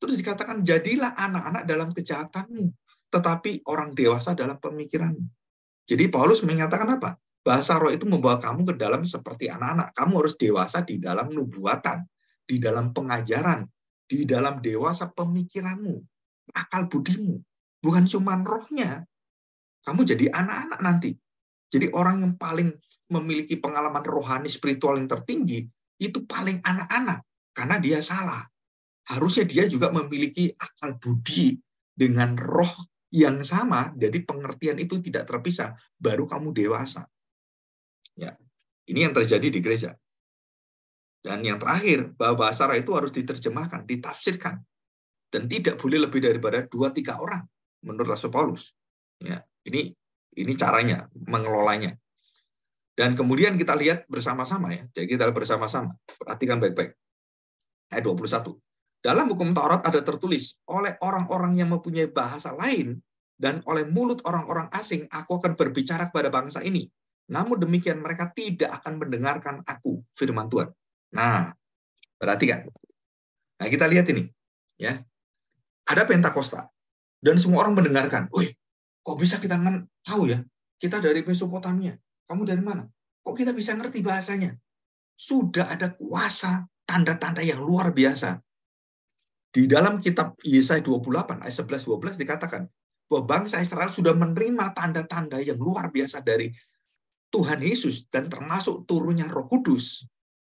terus dikatakan jadilah anak-anak dalam kejahatanmu, tetapi orang dewasa dalam pemikiranmu. Jadi Paulus menyatakan apa? Bahasa roh itu membawa kamu ke dalam seperti anak-anak. Kamu harus dewasa di dalam nubuatan, di dalam pengajaran, di dalam dewasa pemikiranmu, akal budimu. Bukan cuma rohnya. Kamu jadi anak-anak nanti. Jadi orang yang paling memiliki pengalaman rohani spiritual yang tertinggi, itu paling anak-anak. Karena dia salah. Harusnya dia juga memiliki akal budi dengan roh yang sama, jadi pengertian itu tidak terpisah, baru kamu dewasa. Ya, ini yang terjadi di gereja. Dan yang terakhir, bahwa bahasa roh itu harus diterjemahkan, ditafsirkan, dan tidak boleh lebih daripada 2-3 orang, menurut Rasul Paulus. Ya, ini caranya mengelolanya. Dan kemudian kita lihat bersama-sama ya. Jadi kita bersama-sama, perhatikan baik-baik. Ayat 21. Dalam hukum Taurat ada tertulis, oleh orang-orang yang mempunyai bahasa lain dan oleh mulut orang-orang asing aku akan berbicara kepada bangsa ini. Namun demikian mereka tidak akan mendengarkan aku, firman Tuhan. Nah, perhatikan. Nah, kita lihat ini, ya. Ada Pentakosta dan semua orang mendengarkan. Wih, kok bisa kita tahu ya? Kita dari Mesopotamia. Kamu dari mana? Kok kita bisa ngerti bahasanya? Sudah ada kuasa, tanda-tanda yang luar biasa. Di dalam kitab Yesaya 28 ayat 11-12 dikatakan bahwa bangsa Israel sudah menerima tanda-tanda yang luar biasa dari Tuhan Yesus dan termasuk turunnya Roh Kudus.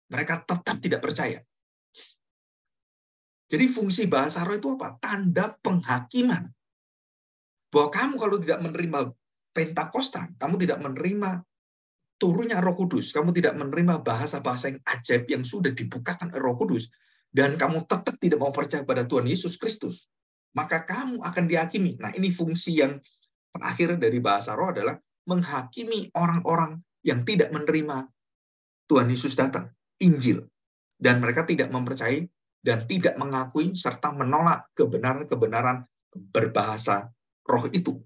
Mereka tetap tidak percaya. Jadi fungsi bahasa roh itu apa? Tanda penghakiman. Bahwa kamu kalau tidak menerima Pentakosta, kamu tidak menerima turunnya Roh Kudus, kamu tidak menerima bahasa-bahasa yang ajaib yang sudah dibukakan oleh Roh Kudus, dan kamu tetap tidak mau percaya pada Tuhan Yesus Kristus, maka kamu akan dihakimi. Nah, ini fungsi yang terakhir dari bahasa roh adalah menghakimi orang-orang yang tidak menerima Tuhan Yesus datang, Injil. Dan mereka tidak mempercayai dan tidak mengakui serta menolak kebenaran-kebenaran berbahasa roh itu.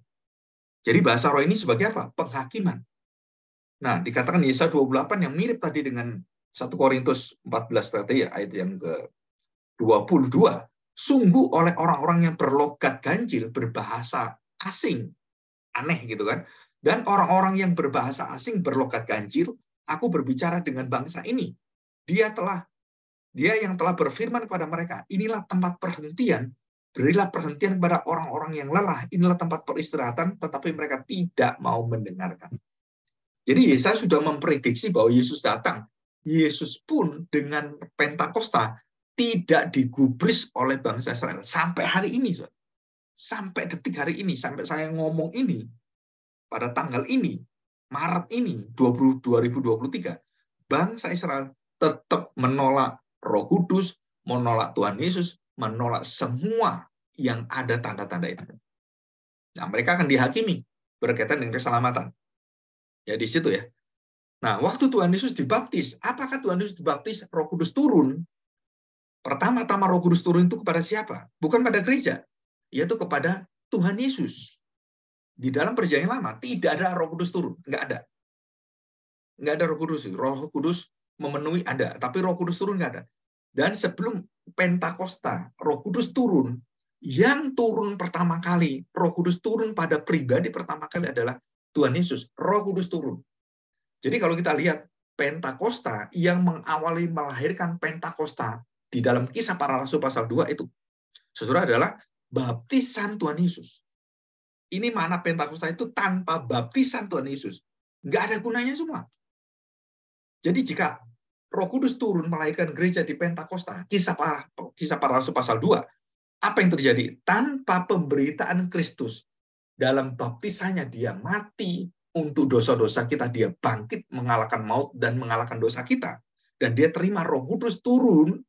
Jadi bahasa roh ini sebagai apa? Penghakiman. Nah, dikatakan Yesaya 28 yang mirip tadi dengan 1 Korintus 14 tadi ayat yang ke-22. Sungguh oleh orang-orang yang berlogat ganjil, berbahasa asing, aneh gitu kan. Dan orang-orang yang berbahasa asing berlogat ganjil, aku berbicara dengan bangsa ini. Dia yang telah berfirman kepada mereka, inilah tempat perhentian, berilah perhentian kepada orang-orang yang lelah, inilah tempat peristirahatan, tetapi mereka tidak mau mendengarkan. Jadi Yesaya sudah memprediksi bahwa Yesus datang. Yesus pun dengan Pentakosta tidak digubris oleh bangsa Israel sampai hari ini. Sampai detik hari ini, sampai saya ngomong ini, pada tanggal ini, Maret ini, 2023, bangsa Israel tetap menolak Roh Kudus, menolak Tuhan Yesus, menolak semua yang ada tanda-tanda itu. Nah, mereka akan dihakimi berkaitan dengan keselamatan. Ya di situ ya. Nah, waktu Tuhan Yesus dibaptis, apakah Tuhan Yesus dibaptis Roh Kudus turun? Pertama-tama Roh Kudus turun itu kepada siapa? Bukan pada gereja, yaitu kepada Tuhan Yesus. Di dalam perjanjian lama tidak ada Roh Kudus turun, nggak ada. Nggak ada Roh Kudus. Roh Kudus memenuhi ada, tapi Roh Kudus turun nggak ada. Dan sebelum Pentakosta, Roh Kudus turun, yang turun pertama kali, Roh Kudus turun pada pribadi pertama kali adalah Tuhan Yesus. Roh Kudus turun. Jadi kalau kita lihat Pentakosta yang mengawali melahirkan Pentakosta di dalam Kisah Para Rasul pasal 2 itu, saudara, adalah baptisan Tuhan Yesus. Ini mana Pentakosta itu tanpa baptisan Tuhan Yesus. Nggak ada gunanya semua. Jadi jika Roh Kudus turun melahirkan gereja di Pentakosta, Kisah Para Rasul pasal 2, apa yang terjadi? Tanpa pemberitaan Kristus, dalam baptisannya dia mati untuk dosa-dosa kita, dia bangkit mengalahkan maut dan mengalahkan dosa kita, dan dia terima Roh Kudus turun.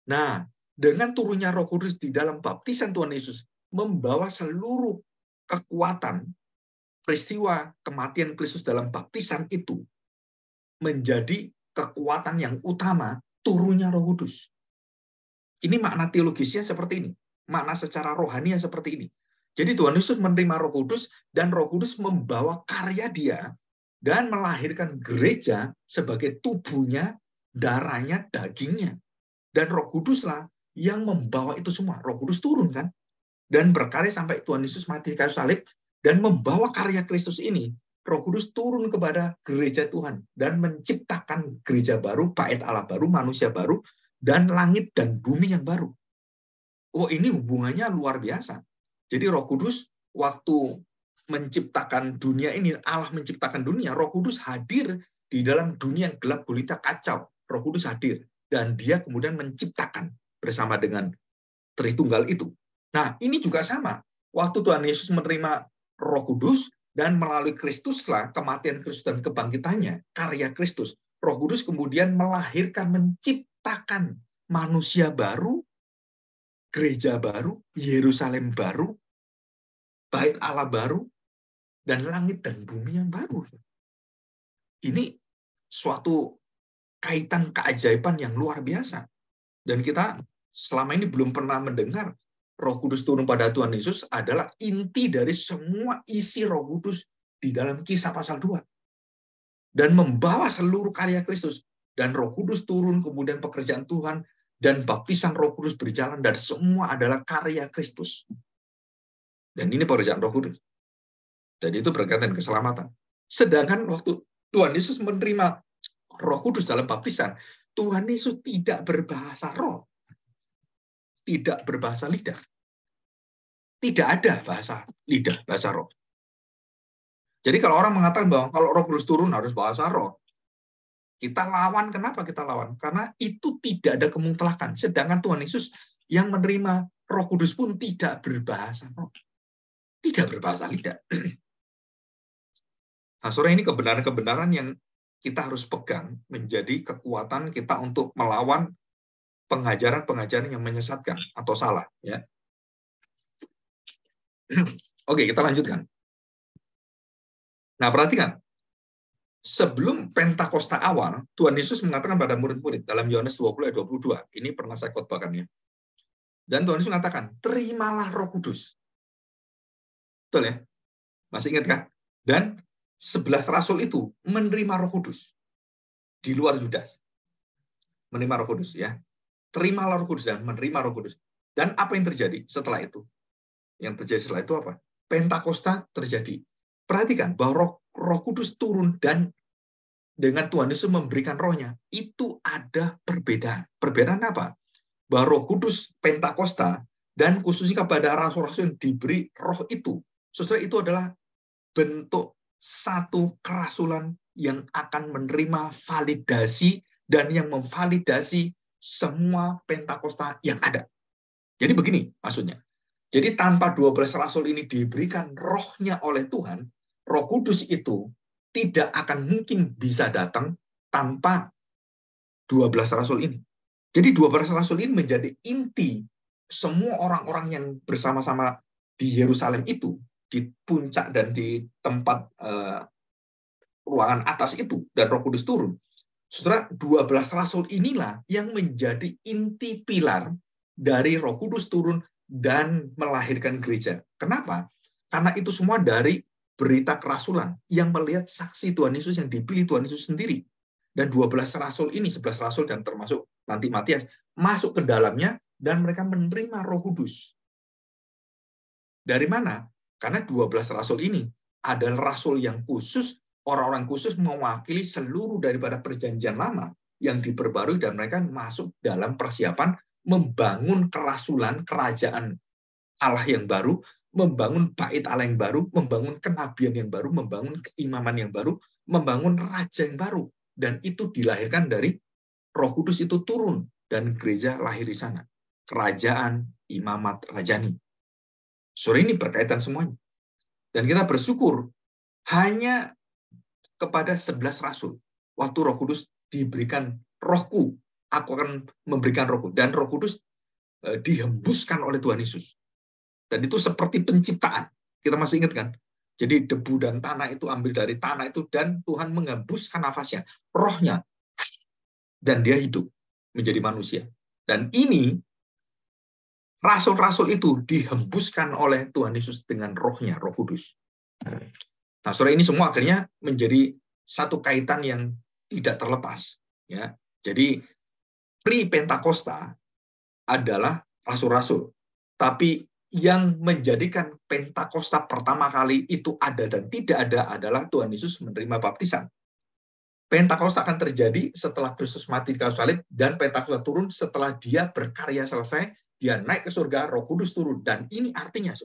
Nah, dengan turunnya Roh Kudus di dalam baptisan Tuhan Yesus, membawa seluruh kekuatan peristiwa kematian Kristus dalam baptisan itu menjadi kekuatan yang utama turunnya Roh Kudus. Ini makna teologisnya seperti ini. Makna secara rohaninya seperti ini. Jadi Tuhan Yesus menerima Roh Kudus dan Roh Kudus membawa karya dia dan melahirkan gereja sebagai tubuhnya, darahnya, dagingnya. Dan Roh Kuduslah yang membawa itu semua. Roh Kudus turun kan? Dan berkarya sampai Tuhan Yesus mati di kayu salib dan membawa karya Kristus ini. Roh Kudus turun kepada gereja Tuhan dan menciptakan gereja baru, bait Allah baru, manusia baru, dan langit dan bumi yang baru. Oh, ini hubungannya luar biasa. Jadi Roh Kudus waktu menciptakan dunia ini, Allah menciptakan dunia, Roh Kudus hadir di dalam dunia yang gelap gulita kacau. Roh Kudus hadir dan dia kemudian menciptakan bersama dengan Tritunggal itu. Nah, ini juga sama. Waktu Tuhan Yesus menerima Roh Kudus dan melalui Kristuslah kematian Kristus dan kebangkitannya, karya Kristus, Roh Kudus kemudian melahirkan, menciptakan manusia baru, gereja baru, Yerusalem baru, bait Allah baru, dan langit dan bumi yang baru. Ini suatu kaitan keajaiban yang luar biasa. Dan kita selama ini belum pernah mendengar Roh Kudus turun pada Tuhan Yesus adalah inti dari semua isi Roh Kudus di dalam Kisah pasal 2. Dan membawa seluruh karya Kristus. Dan Roh Kudus turun, kemudian pekerjaan Tuhan, dan baptisan Roh Kudus berjalan, dan semua adalah karya Kristus. Dan ini pekerjaan Roh Kudus. Dan itu berkaitan keselamatan. Sedangkan waktu Tuhan Yesus menerima Roh Kudus dalam baptisan, Tuhan Yesus tidak berbahasa roh. Tidak berbahasa lidah. Tidak ada bahasa lidah, bahasa roh. Jadi kalau orang mengatakan bahwa kalau Roh Kudus turun harus bahasa roh, kita lawan. Kenapa kita lawan? Karena itu tidak ada kemutlakan. Sedangkan Tuhan Yesus yang menerima Roh Kudus pun tidak berbahasa roh. Tidak berbahasa lidah. Nah, sore ini kebenaran-kebenaran yang kita harus pegang menjadi kekuatan kita untuk melawan pengajaran-pengajaran yang menyesatkan atau salah. Ya. Oke, kita lanjutkan. Nah, perhatikan. Sebelum Pentakosta awal, Tuhan Yesus mengatakan pada murid-murid dalam Yohanes 20 ayat 22. Ini pernah saya khotbahkan ya. Dan Tuhan Yesus mengatakan, terimalah Roh Kudus. Betul ya? Masih ingat kan? Dan 11 rasul itu menerima Roh Kudus. Di luar Yudas. Menerima Roh Kudus ya. Terimalah Roh Kudus dan menerima Roh Kudus. Dan apa yang terjadi setelah itu? Yang terjadi setelah itu apa? Pentakosta terjadi. Perhatikan bahwa Roh Kudus turun dan dengan Tuhan Yesus memberikan rohnya, itu ada perbedaan. Perbedaan apa? Bahwa Roh Kudus Pentakosta dan khususnya kepada rasul-rasul yang diberi roh itu, saudara, itu adalah bentuk satu kerasulan yang akan menerima validasi dan yang memvalidasi semua Pentakosta yang ada. Jadi begini maksudnya. Jadi tanpa 12 rasul ini diberikan rohnya oleh Tuhan, Roh Kudus itu tidak akan mungkin bisa datang tanpa 12 rasul ini. Jadi 12 rasul ini menjadi inti semua orang-orang yang bersama-sama di Yerusalem itu, di puncak dan di tempat ruangan atas itu dan Roh Kudus turun. Saudara, 12 rasul inilah yang menjadi inti pilar dari Roh Kudus turun dan melahirkan gereja. Kenapa? Karena itu semua dari berita kerasulan yang melihat saksi Tuhan Yesus yang dipilih Tuhan Yesus sendiri. Dan 12 rasul ini, 11 rasul dan termasuk nanti Matias, masuk ke dalamnya dan mereka menerima Roh Kudus. Dari mana? Karena 12 rasul ini adalah rasul yang khusus, orang-orang khusus mewakili seluruh daripada perjanjian lama yang diperbarui dan mereka masuk dalam persiapan membangun kerasulan kerajaan Allah yang baru, membangun bait Allah yang baru, membangun kenabian yang baru, membangun keimaman yang baru, membangun raja yang baru. Dan itu dilahirkan dari Roh Kudus itu turun dan gereja lahir di sana. Kerajaan, imamat, rajani. Sore ini berkaitan semuanya. Dan kita bersyukur hanya kepada 11 rasul. Waktu Roh Kudus diberikan, Rohku, aku akan memberikan Rohku. Dan Roh Kudus dihembuskan oleh Tuhan Yesus. Dan itu seperti penciptaan. Kita masih ingat kan? Jadi debu dan tanah itu ambil dari tanah itu dan Tuhan menghembuskan nafasnya, rohnya. Dan dia hidup menjadi manusia. Dan ini rasul-rasul itu dihembuskan oleh Tuhan Yesus dengan rohnya, Roh Kudus. Nah, sore ini semua akhirnya menjadi satu kaitan yang tidak terlepas. Ya, jadi pre-Pentakosta adalah rasul-rasul. Tapi yang menjadikan Pentakosta pertama kali itu ada dan tidak ada adalah Tuhan Yesus menerima baptisan. Pentakosta akan terjadi setelah Kristus mati di kayu salib dan Pentakosta turun setelah dia berkarya selesai, dia naik ke surga, Roh Kudus turun. Dan ini artinya,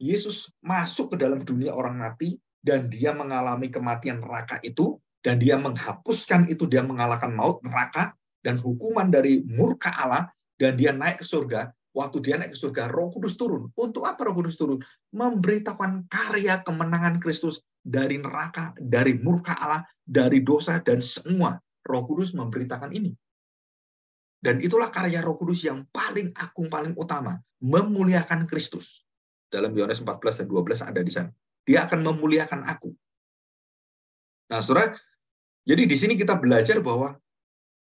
Yesus masuk ke dalam dunia orang mati dan dia mengalami kematian neraka itu dan dia menghapuskan itu, dia mengalahkan maut, neraka dan hukuman dari murka Allah dan dia naik ke surga. Waktu dia naik ke surga, Roh Kudus turun. Untuk apa Roh Kudus turun? Memberitakan karya kemenangan Kristus dari neraka, dari murka Allah, dari dosa, dan semua. Roh Kudus memberitakan ini. Dan itulah karya Roh Kudus yang paling agung, paling utama. Memuliakan Kristus. Dalam Yohanes 14 dan 12 ada di sana. Dia akan memuliakan aku. Nah, saudara, jadi di sini kita belajar bahwa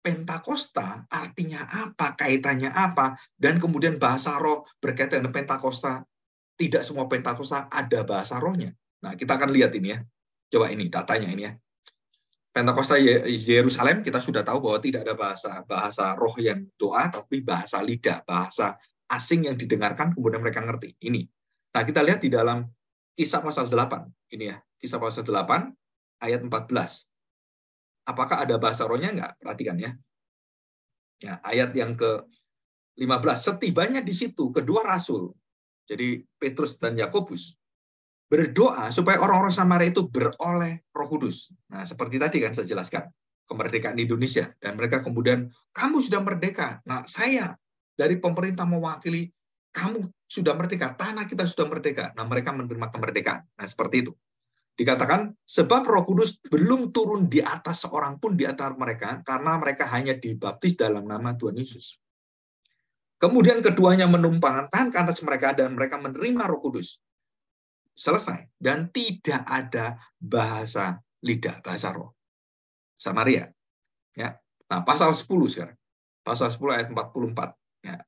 Pentakosta artinya apa, kaitannya apa, dan kemudian bahasa roh berkaitan dengan Pentakosta. Tidak semua Pentakosta ada bahasa rohnya. Nah, kita akan lihat ini ya. Coba ini datanya ini ya. Pentakosta Yerusalem kita sudah tahu bahwa tidak ada bahasa roh yang doa, tapi bahasa lidah, bahasa asing yang didengarkan kemudian mereka ngerti. Ini. Nah, kita lihat di dalam Kisah pasal 8. Ini ya, Kisah pasal 8 ayat 14. Apakah ada bahasa rohnya? Enggak, perhatikan ya. Ya, ayat yang ke-15. Setibanya di situ, kedua rasul, jadi Petrus dan Yakobus, berdoa supaya orang-orang Samaria itu beroleh Roh Kudus. Nah, seperti tadi kan saya jelaskan, kemerdekaan Indonesia. Dan mereka kemudian, kamu sudah merdeka. Nah, saya dari pemerintah mewakili, kamu sudah merdeka, tanah kita sudah merdeka. Nah, mereka menerima kemerdekaan. Nah, seperti itu. Dikatakan, sebab Roh Kudus belum turun di atas seorang pun di antara mereka, karena mereka hanya dibaptis dalam nama Tuhan Yesus. Kemudian keduanya menumpangkan tangan ke atas mereka, dan mereka menerima Roh Kudus. Selesai. Dan tidak ada bahasa lidah, bahasa roh. Samaria. Ya. Nah, pasal 10 sekarang. Pasal 10 ayat 44. Ya.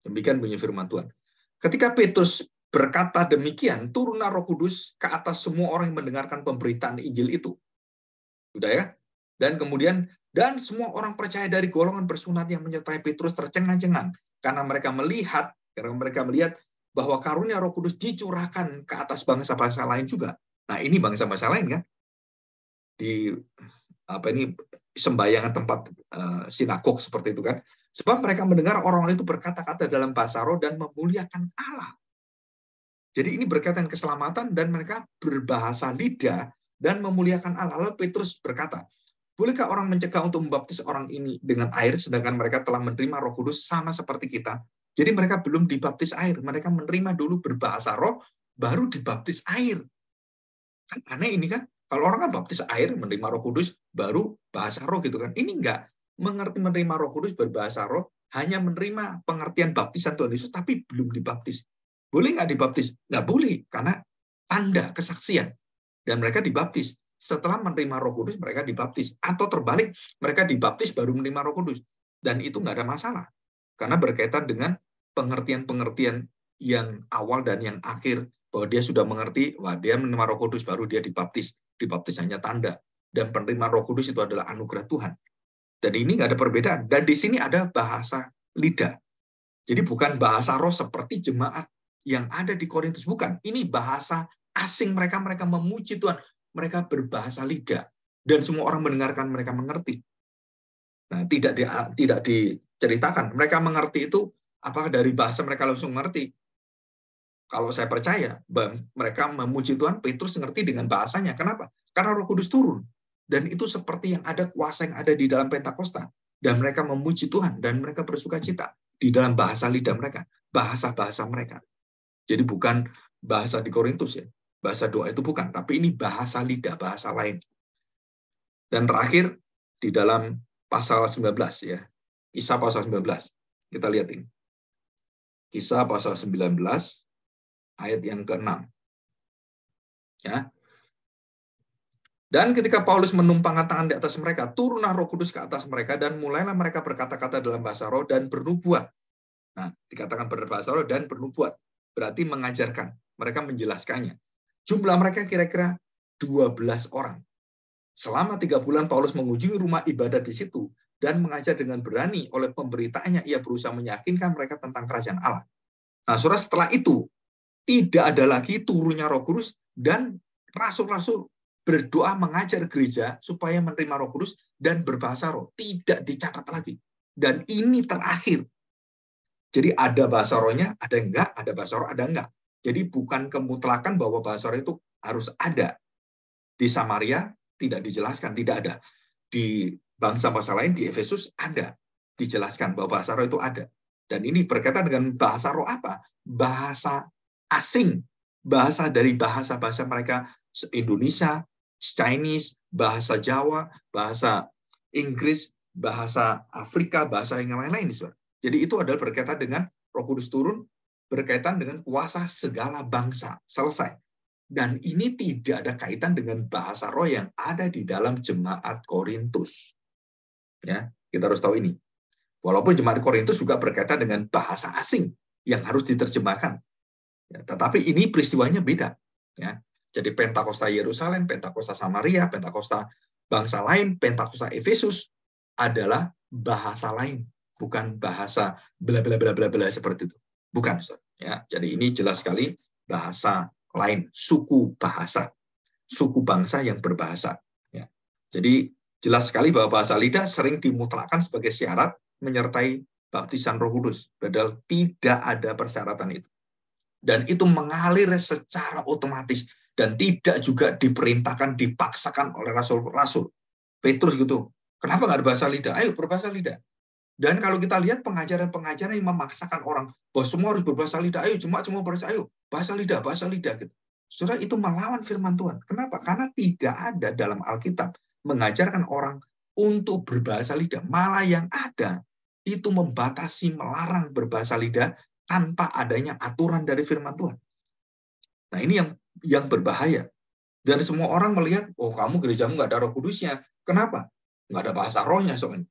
Demikian bunyi firman Tuhan. Ketika Petrus berkata demikian, turunlah Roh Kudus ke atas semua orang yang mendengarkan pemberitaan Injil itu. Sudah ya? Dan kemudian, dan semua orang percaya dari golongan bersunat yang menyertai Petrus tercengang-cengang. Karena mereka melihat bahwa karunia Roh Kudus dicurahkan ke atas bangsa-bangsa lain juga. Nah, ini bangsa-bangsa lain kan? Di sembahyangan tempat sinagog seperti itu kan. Sebab mereka mendengar orang-orang itu berkata-kata dalam bahasa roh dan memuliakan Allah. Jadi ini berkaitan keselamatan dan mereka berbahasa lidah dan memuliakan Allah. Lalu Petrus berkata, bolehkah orang mencegah untuk membaptis orang ini dengan air sedangkan mereka telah menerima Roh Kudus sama seperti kita? Jadi mereka belum dibaptis air, mereka menerima dulu berbahasa roh baru dibaptis air. Kan aneh ini kan? Kalau orang kan baptis air menerima Roh Kudus baru bahasa roh gitu kan. Ini enggak mengerti menerima Roh Kudus berbahasa roh, hanya menerima pengertian baptisan Tuhan Yesus tapi belum dibaptis. Boleh nggak dibaptis? Nggak boleh, karena tanda kesaksian. Dan mereka dibaptis. Setelah menerima Roh Kudus, mereka dibaptis. Atau terbalik, mereka dibaptis baru menerima Roh Kudus. Dan itu nggak ada masalah. Karena berkaitan dengan pengertian-pengertian yang awal dan yang akhir. Bahwa dia sudah mengerti, wah dia menerima Roh Kudus, baru dia dibaptis. Dibaptis hanya tanda. Dan penerima Roh Kudus itu adalah anugerah Tuhan. Dan ini nggak ada perbedaan. Dan di sini ada bahasa lidah. Jadi bukan bahasa roh seperti jemaat yang ada di Korintus. Bukan. Ini bahasa asing mereka. Mereka memuji Tuhan. Mereka berbahasa lidah. Dan semua orang mendengarkan, mereka mengerti. Nah, tidak diceritakan. Mereka mengerti itu apakah dari bahasa mereka langsung mengerti. Kalau saya percaya, mereka memuji Tuhan, Petrus mengerti dengan bahasanya. Kenapa? Karena Roh Kudus turun. Dan itu seperti yang ada kuasa yang ada di dalam Pentakosta. Dan mereka memuji Tuhan. Dan mereka bersuka cita di dalam bahasa lidah mereka. Bahasa-bahasa mereka. Jadi bukan bahasa di Korintus ya. Bahasa doa itu bukan. Tapi ini bahasa lidah, bahasa lain. Dan terakhir, di dalam pasal 19 ya. Kisah pasal 19. Kita lihat ini. Kisah pasal 19 ayat yang ke-6. Ya. Dan ketika Paulus menumpangkan tangan di atas mereka, turunlah Roh Kudus ke atas mereka dan mulailah mereka berkata-kata dalam bahasa roh dan bernubuat. Nah, dikatakan berbahasa roh dan bernubuat. Berarti mengajarkan. Mereka menjelaskannya. Jumlah mereka kira-kira 12 orang. Selama 3 bulan Paulus mengunjungi rumah ibadat di situ dan mengajar dengan berani. Oleh pemberitaannya ia berusaha meyakinkan mereka tentang kerajaan Allah. Nah, saudara, setelah itu tidak ada lagi turunnya Roh Kudus dan rasul-rasul berdoa mengajar gereja supaya menerima Roh Kudus dan berbahasa roh. Tidak dicatat lagi. Dan ini terakhir. Jadi ada bahasa rohnya, ada enggak, ada bahasa roh, ada enggak. Jadi bukan kemutlakan bahwa bahasa roh itu harus ada. Di Samaria tidak dijelaskan, tidak ada. Di bangsa-bangsa lain, di Efesus ada. Dijelaskan bahwa bahasa roh itu ada. Dan ini berkaitan dengan bahasa roh apa? Bahasa asing. Bahasa dari bahasa-bahasa mereka, Indonesia, Chinese, bahasa Jawa, bahasa Inggris, bahasa Afrika, bahasa yang lain-lain. Jadi itu adalah berkaitan dengan Roh Kudus turun, berkaitan dengan kuasa segala bangsa. Selesai. Dan ini tidak ada kaitan dengan bahasa roh yang ada di dalam jemaat Korintus. Ya, kita harus tahu ini. Walaupun jemaat Korintus juga berkaitan dengan bahasa asing yang harus diterjemahkan. Ya, tetapi ini peristiwanya beda. Ya. Jadi Pentakosta Yerusalem, Pentakosta Samaria, Pentakosta bangsa lain, Pentakosta Efesus adalah bahasa lain, bukan bahasa bla bla bla bla bla seperti itu. Bukan, ya. Jadi ini jelas sekali bahasa lain, suku bahasa, suku bangsa yang berbahasa. Ya. Jadi jelas sekali bahwa bahasa lidah sering dimutlakkan sebagai syarat menyertai baptisan Roh Kudus, padahal tidak ada persyaratan itu. Dan itu mengalir secara otomatis dan tidak juga diperintahkan, dipaksakan oleh rasul-rasul. Petrus gitu, kenapa nggak ada bahasa lidah? Ayo berbahasa lidah. Dan kalau kita lihat pengajaran-pengajaran yang memaksakan orang bahwa semua harus berbahasa lidah, ayo cuma berbahasa, ayo bahasa lidah gitu. Saudara, itu melawan firman Tuhan. Kenapa? Karena tidak ada dalam Alkitab mengajarkan orang untuk berbahasa lidah. Malah yang ada itu membatasi, melarang berbahasa lidah tanpa adanya aturan dari firman Tuhan. Nah, ini yang berbahaya. Dan semua orang melihat, oh kamu gerejamu nggak ada Roh Kudusnya. Kenapa? Nggak ada bahasa rohnya soalnya.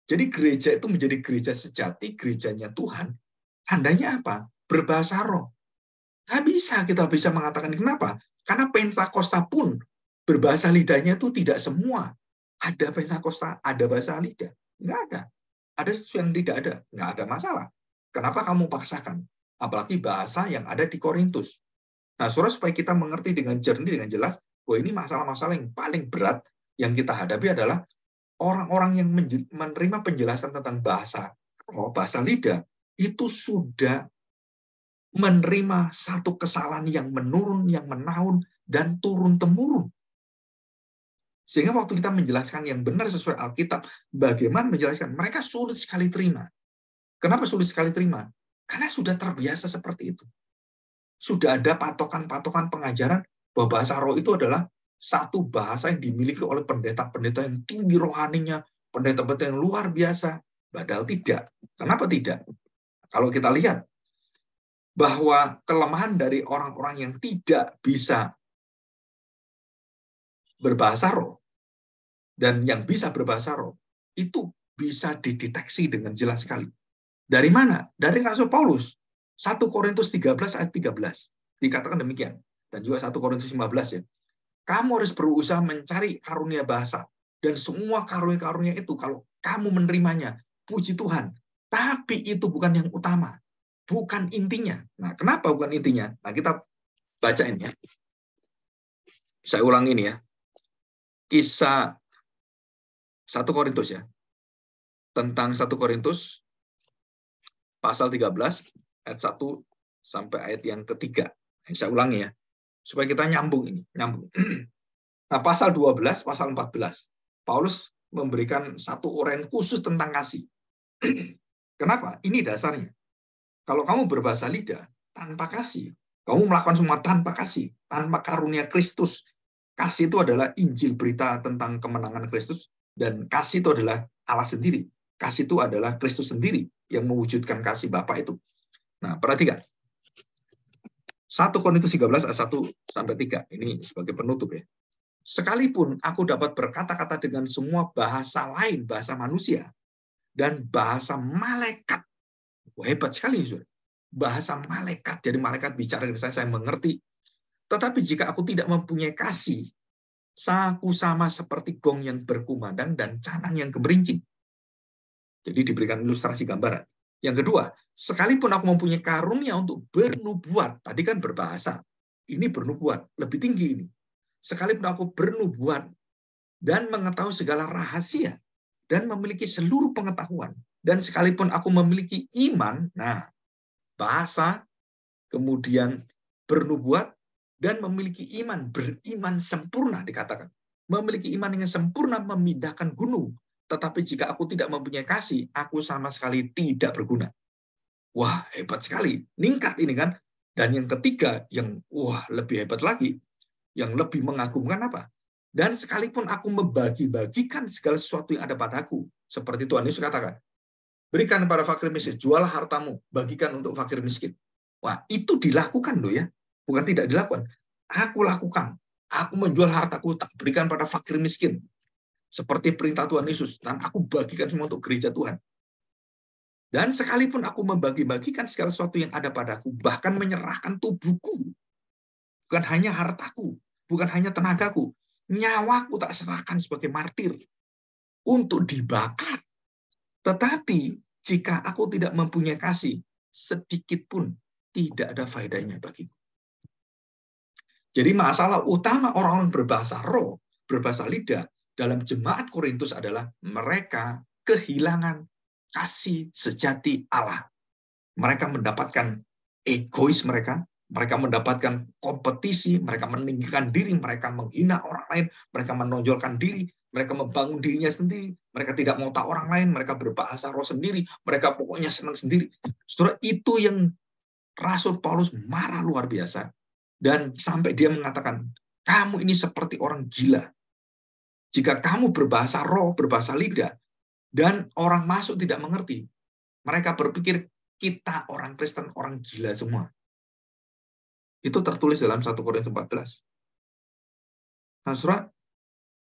Jadi gereja itu menjadi gereja sejati, gerejanya Tuhan. Tandanya apa? Berbahasa roh. Nggak bisa kita bisa mengatakan kenapa? Karena Pentakosta pun berbahasa lidahnya itu tidak semua. Ada Pentakosta, ada bahasa lidah. Nggak ada. Ada sesuatu yang tidak ada. Nggak ada masalah. Kenapa kamu paksakan? Apalagi bahasa yang ada di Korintus. Nah, saudara, supaya kita mengerti dengan jernih, dengan jelas, bahwa ini masalah-masalah yang paling berat yang kita hadapi adalah orang-orang yang menerima penjelasan tentang bahasa roh, bahasa lidah, itu sudah menerima satu kesalahan yang menurun, yang menaun, dan turun-temurun. Sehingga waktu kita menjelaskan yang benar sesuai Alkitab, bagaimana menjelaskan, mereka sulit sekali terima. Kenapa sulit sekali terima? Karena sudah terbiasa seperti itu. Sudah ada patokan-patokan pengajaran bahwa bahasa roh itu adalah satu bahasa yang dimiliki oleh pendeta-pendeta yang tinggi rohaninya, pendeta-pendeta yang luar biasa. Padahal tidak. Kenapa tidak? Kalau kita lihat bahwa kelemahan dari orang-orang yang tidak bisa berbahasa roh dan yang bisa berbahasa roh itu bisa dideteksi dengan jelas sekali. Dari mana? Dari Rasul Paulus. 1 Korintus 13 ayat 13. Dikatakan demikian. Dan juga 1 Korintus 15 ya. Kamu harus berusaha mencari karunia bahasa. Dan semua karunia-karunia itu kalau kamu menerimanya, puji Tuhan. Tapi itu bukan yang utama. Bukan intinya. Nah, kenapa bukan intinya? Nah, kita bacain ya. Saya ulang ini ya. Kisah 1 Korintus ya. Tentang 1 Korintus pasal 13 ayat 1 sampai ayat yang ketiga. Saya ulangi ya. Supaya kita nyambung ini, nyambung. Nah, pasal 12, pasal 14. Paulus memberikan satu uraian khusus tentang kasih. Kenapa? Ini dasarnya. Kalau kamu berbahasa lidah tanpa kasih, kamu melakukan semua tanpa kasih, tanpa karunia Kristus. Kasih itu adalah Injil, berita tentang kemenangan Kristus, dan kasih itu adalah Allah sendiri. Kasih itu adalah Kristus sendiri yang mewujudkan kasih Bapa itu. Nah, perhatikan. 1 Korintus 13 ayat 1 sampai 3. Ini sebagai penutup ya. Sekalipun aku dapat berkata-kata dengan semua bahasa lain, bahasa manusia, dan bahasa malaikat. Wah, hebat sekali, saudara. Bahasa malaikat. Jadi malaikat bicara dengan saya mengerti. Tetapi jika aku tidak mempunyai kasih, aku sama seperti gong yang berkumandang dan canang yang gemerincing. Jadi diberikan ilustrasi gambaran. Yang kedua, sekalipun aku mempunyai karunia untuk bernubuat, tadi kan berbahasa, ini bernubuat, lebih tinggi ini. Sekalipun aku bernubuat dan mengetahui segala rahasia dan memiliki seluruh pengetahuan, dan sekalipun aku memiliki iman, nah, bahasa, kemudian bernubuat, dan memiliki iman, beriman sempurna dikatakan. Memiliki iman yang sempurna memindahkan gunung. Tetapi jika aku tidak mempunyai kasih, aku sama sekali tidak berguna. Wah, hebat sekali. Ningkat ini kan. Dan yang ketiga, yang lebih hebat lagi, yang lebih mengagumkan apa? Dan sekalipun aku membagi-bagikan segala sesuatu yang ada padaku, seperti Tuhan Yesus katakan, berikan kepada fakir miskin, jualah hartamu, bagikan untuk fakir miskin. Wah, itu dilakukan loh ya. Bukan tidak dilakukan. Aku lakukan. Aku menjual hartaku, tak berikan pada fakir miskin. Seperti perintah Tuhan Yesus. Dan aku bagikan semua untuk gereja Tuhan. Dan sekalipun aku membagi-bagikan segala sesuatu yang ada padaku, bahkan menyerahkan tubuhku, bukan hanya hartaku, bukan hanya tenagaku, nyawaku tak serahkan sebagai martir untuk dibakar. Tetapi jika aku tidak mempunyai kasih, sedikit pun tidak ada faedahnya bagiku. Jadi masalah utama orang-orang berbahasa roh, berbahasa lidah dalam jemaat Korintus adalah mereka kehilangan kasih sejati Allah. Mereka mendapatkan egois mereka mendapatkan kompetisi, mereka meninggikan diri, mereka menghina orang lain, mereka menonjolkan diri, mereka membangun dirinya sendiri, mereka tidak mau tahu orang lain, mereka berbahasa roh sendiri, mereka pokoknya senang sendiri. Saudara, itu yang Rasul Paulus marah luar biasa. Dan sampai dia mengatakan, kamu ini seperti orang gila. Jika kamu berbahasa roh, berbahasa lidah, dan orang masuk tidak mengerti, mereka berpikir kita orang Kristen, orang gila semua. Itu tertulis dalam 1 Korintus 14. Nah, saudara,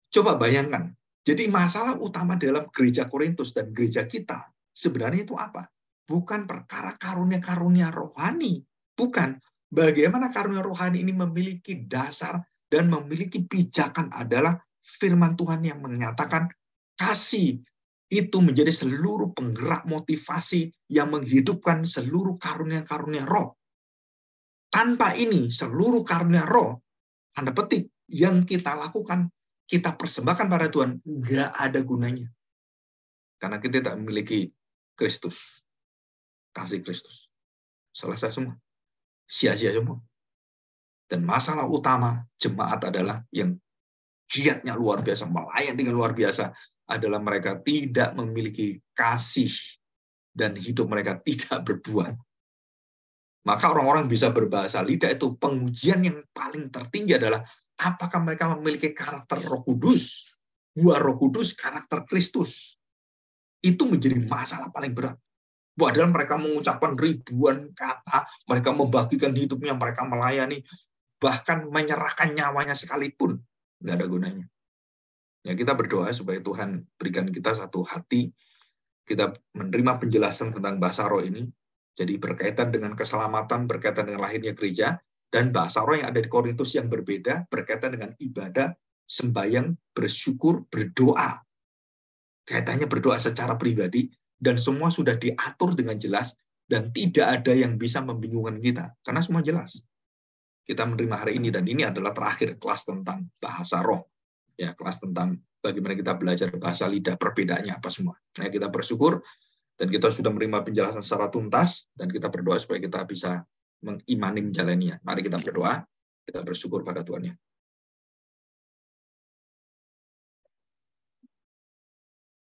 coba bayangkan. Jadi masalah utama dalam gereja Korintus dan gereja kita sebenarnya itu apa? Bukan perkara karunia-karunia rohani. Bukan. Bagaimana karunia rohani ini memiliki dasar dan memiliki pijakan adalah firman Tuhan yang menyatakan kasih itu menjadi seluruh penggerak motivasi yang menghidupkan seluruh karunia-karunia roh. Tanpa ini, seluruh karunia roh, tanda petik, yang kita lakukan, kita persembahkan pada Tuhan, nggak ada gunanya. Karena kita tidak memiliki Kristus. Kasih Kristus. Selesai semua. Sia-sia semua. Dan masalah utama jemaat adalah yang giatnya luar biasa, melayani dengan luar biasa, adalah mereka tidak memiliki kasih dan hidup mereka tidak berbuah. Maka orang-orang bisa berbahasa lidah itu pengujian yang paling tertinggi adalah apakah mereka memiliki karakter Roh Kudus, buah Roh Kudus, karakter Kristus. Itu menjadi masalah paling berat. Padahal mereka mengucapkan ribuan kata, mereka membagikan hidupnya, mereka melayani, bahkan menyerahkan nyawanya sekalipun. nggak ada gunanya. Ya, kita berdoa supaya Tuhan berikan kita satu hati, kita menerima penjelasan tentang bahasa roh ini, jadi berkaitan dengan keselamatan, berkaitan dengan lahirnya gereja, dan bahasa roh yang ada di Korintus yang berbeda, berkaitan dengan ibadah, sembahyang, bersyukur, berdoa. Kaitannya berdoa secara pribadi, dan semua sudah diatur dengan jelas, dan tidak ada yang bisa membingungkan kita, karena semua jelas. Kita menerima hari ini, dan ini adalah terakhir kelas tentang bahasa roh. Ya, kelas tentang bagaimana kita belajar bahasa lidah, perbedaannya apa semua. Nah, kita bersyukur, dan kita sudah menerima penjelasan secara tuntas, dan kita berdoa supaya kita bisa mengimani menjalaninya. Mari kita berdoa, kita bersyukur pada Tuhan.